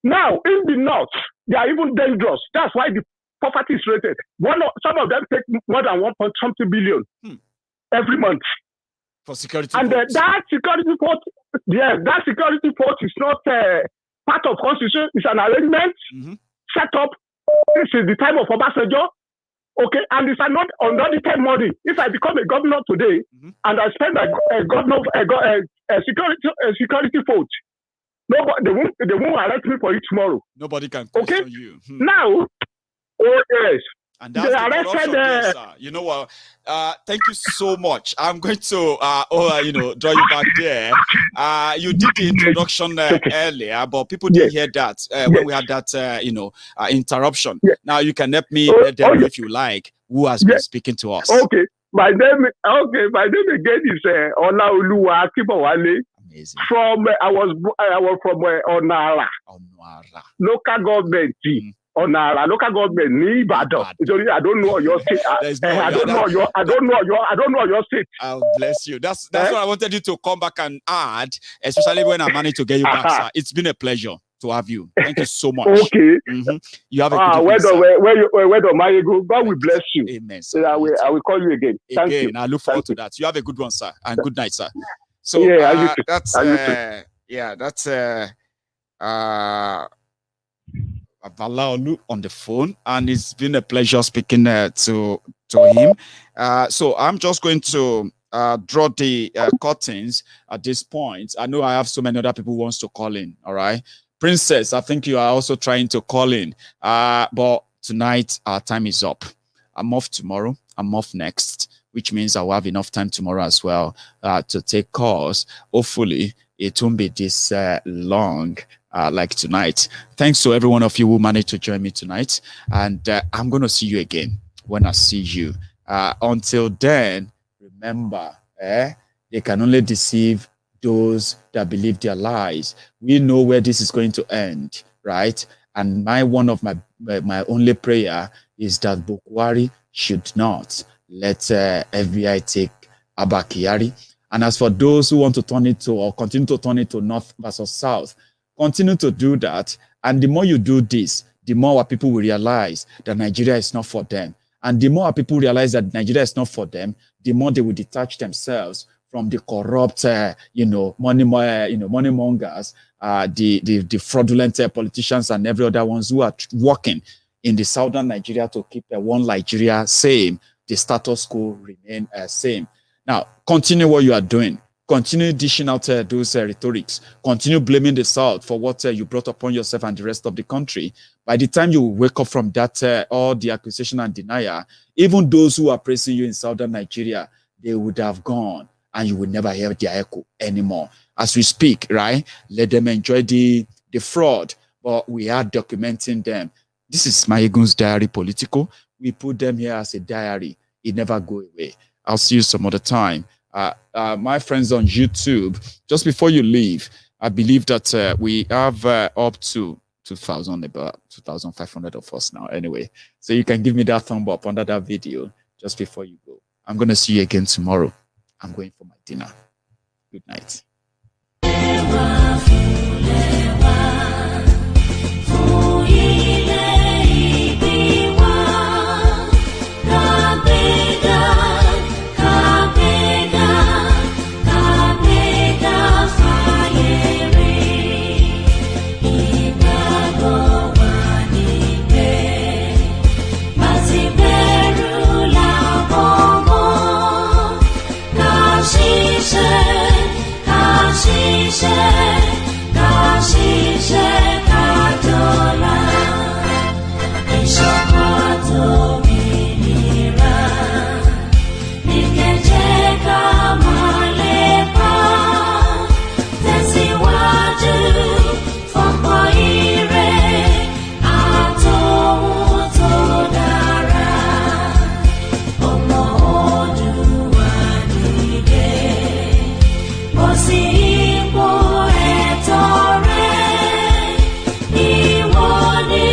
Now, in the north, they are even dangerous. That's why the poverty is rated. Some of them take more than 1.something billion every month. For security and that security force, yes, that security force is not part of constitution. It's an arrangement set up. This is the time of Obasanjo. Okay, and it's not unaudited money. If I become a governor today and I spend a security force, nobody they won't arrest me for it tomorrow. Nobody can question you. Now, yes. And that's the corruption there, sir. You know what? Thank you so much. I'm going to, draw you back there. You did the introduction earlier, but people didn't hear that when we had that, interruption. Now you can help me let them know if you like who has been speaking to us. Okay, my name again is Olaoluwa Akibowale. Amazing. From I was from Onara, local government. Onara local government ní Ìbàdàn. I don't know your state. I don't know your state. Oh, bless you. That's what I wanted you to come back and add, especially when I managed to get you back, sir. It's been a pleasure to have you. Thank you so much. Okay. You have a good where do my go? God will bless you. Amen, sir. I will call you again. Thank you. I look forward to that. You have a good one, sir, and good night, sir. So that's Abalaolu on the phone, and it's been a pleasure speaking to him. So I'm just going to draw the curtains at this point. I know I have so many other people who wants to call in. All right, Princess, I think you are also trying to call in. But tonight our time is up. I'm off tomorrow. I'm off next, which means I will have enough time tomorrow as well to take calls. Hopefully, it won't be this long. Like tonight. Thanks to every one of you who managed to join me tonight. And I'm going to see you again when I see you. Until then, remember, they can only deceive those that believe their lies. We know where this is going to end, right? And one of my only prayer is that Bokohari should not let FBI take Abba Kyari. And as for those who want to turn it to or continue to turn it to North versus South, continue to do that. And the more you do this, the more our people will realize that Nigeria is not for them. And the more our people realize that Nigeria is not for them, the more they will detach themselves from the corrupt, money mongers, the fraudulent politicians and every other ones who are working in the southern Nigeria to keep one Nigeria same, the status quo remain same. Now, continue what you are doing. Continue dishing out those rhetorics. Continue blaming the South for what you brought upon yourself and the rest of the country. By the time you wake up from that, all the accusation and denial, even those who are praising you in southern Nigeria, they would have gone and you would never hear their echo anymore. As we speak, right? Let them enjoy the fraud, but we are documenting them. This is Mayegun's diary political. We put them here as a diary. It never go away. I'll see you some other time. My friends on YouTube, just before you leave, I believe that we have up to 2,000, about 2,500 of us now anyway. So you can give me that thumb up under that video just before you go. I'm going to see you again tomorrow. I'm going for my dinner. Good night. Ìwọ ni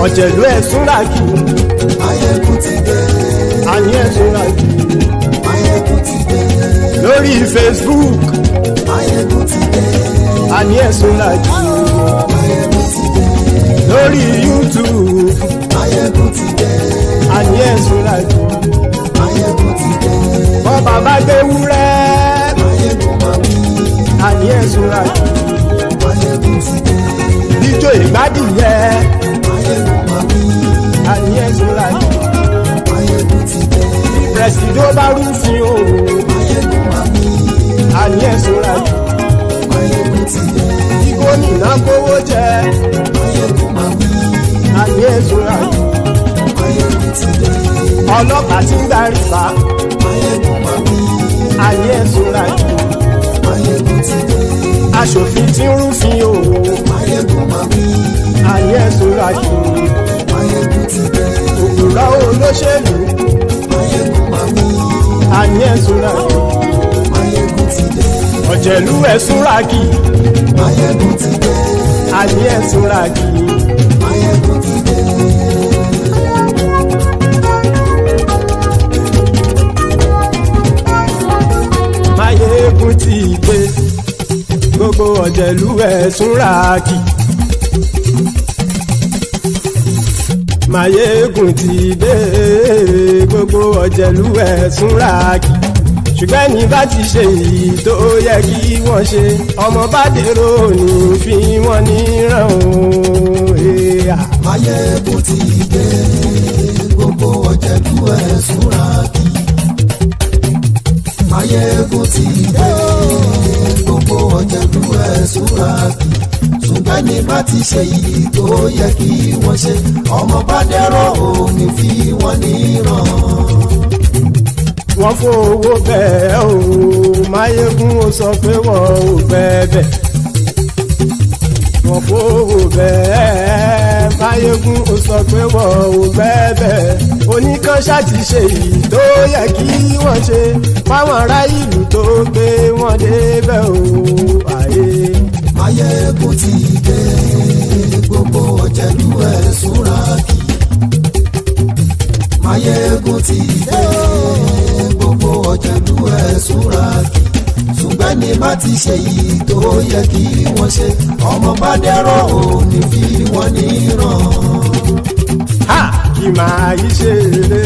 ọ̀jẹ̀lú ẹ̀sùn làkì. Máyégún ti dé. Àní ẹ̀sùn làkì. Máyégún ti dé. Lórí Facebook. Máyégún ti dé. Àní ẹ̀sùn làkì. Máyégún ti dé. Lórí YouTube. Máyégún ti dé. Àní ẹ̀sùn làkì. Máyégún ti dé. Bọ́ bàbá gbé wúrẹ́. Máyégún máa wí. Àní ẹ̀sùn làkì. Máyégún ti dé. Ijó ìgbádìyẹ. Máyégún máa wí. Àní ẹ̀sùn làkì. Máyégún ti dé. Pẹ̀sìdó bá rúfin o. Máyégún máa wí. Àní ẹ̀sùn làkì. Máyégún ti dé. Kí gómìnà kówó jẹ. Máyégún máa wí. Àní ẹ̀sùn làkì. Máyégún ti dé. Ọlọ́pàá tí ń darí bá. Máyégún máa wí. Àní ẹ̀sùn làkì. Máyégún ti dé. Aṣòfin tí ń rúfin o. Máyégún máa wí. Àní ẹ̀sùn làkì. Máyégún ti dé. Òkúrọ̀ olóṣèlú. Máyégún máa wí. Àní ẹ̀sùn làkì. Máyégún ti dé. Ọ̀jẹ̀lú ẹ̀sùn làkì. Máyégún ti dé. Àní ẹ̀sùn làkì. Máyégún ti dé. Máyégún ti dé. Gbogbo ọ̀jẹ̀lú ẹ̀sùn làkì. Máyégún ti dé. Gbogbo ọ̀jẹ̀lú ẹ̀sùn làkì. Ṣùgbọ́n ní bá ti ṣe èyí tó yẹ kí wọ́n ṣe, ọmọ bá dèrò ní fi wọ́n níran o. Máyégún ti dé. Gbogbo ọ̀jẹ̀lú ẹ̀sùn làkì. Máyégún ti dé. Gbogbo ọ̀jẹ̀lú ẹ̀sùn làkì. Ṣùgbọ́n ní bá ti ṣe èyí tó yẹ kí wọ́n ṣe, ọmọ bá dèrò ní fi wọ́n níran. Wọ́n fowó bẹ́ẹ̀ o, Máyégún ó sọ pé wọ́n ò bẹ́ẹ̀. Wọ́n fowó bẹ́ẹ̀, Máyégún ó sọ pé wọ́n ò bẹ́ẹ̀. Oníkan ṣáàtì ṣe èyí tó yẹ kí wọ́n ṣe, fáwọn ará ìlú tó gbé wọn débẹ̀ o. Máyégún ti dé. Gbogbo ọ̀jẹ̀lú ẹ̀sùn làkì. Máyégún ti dé. Gbogbo ọ̀jẹ̀lú ẹ̀sùn làkì. Ṣùgbọ́n ní bá ti ṣe yìí tó yẹ kí wọ́n ṣe, ọmọ bá dẹ́rọ̀ ò ní fi wọ́n níran. Kì máa yí ṣe eré.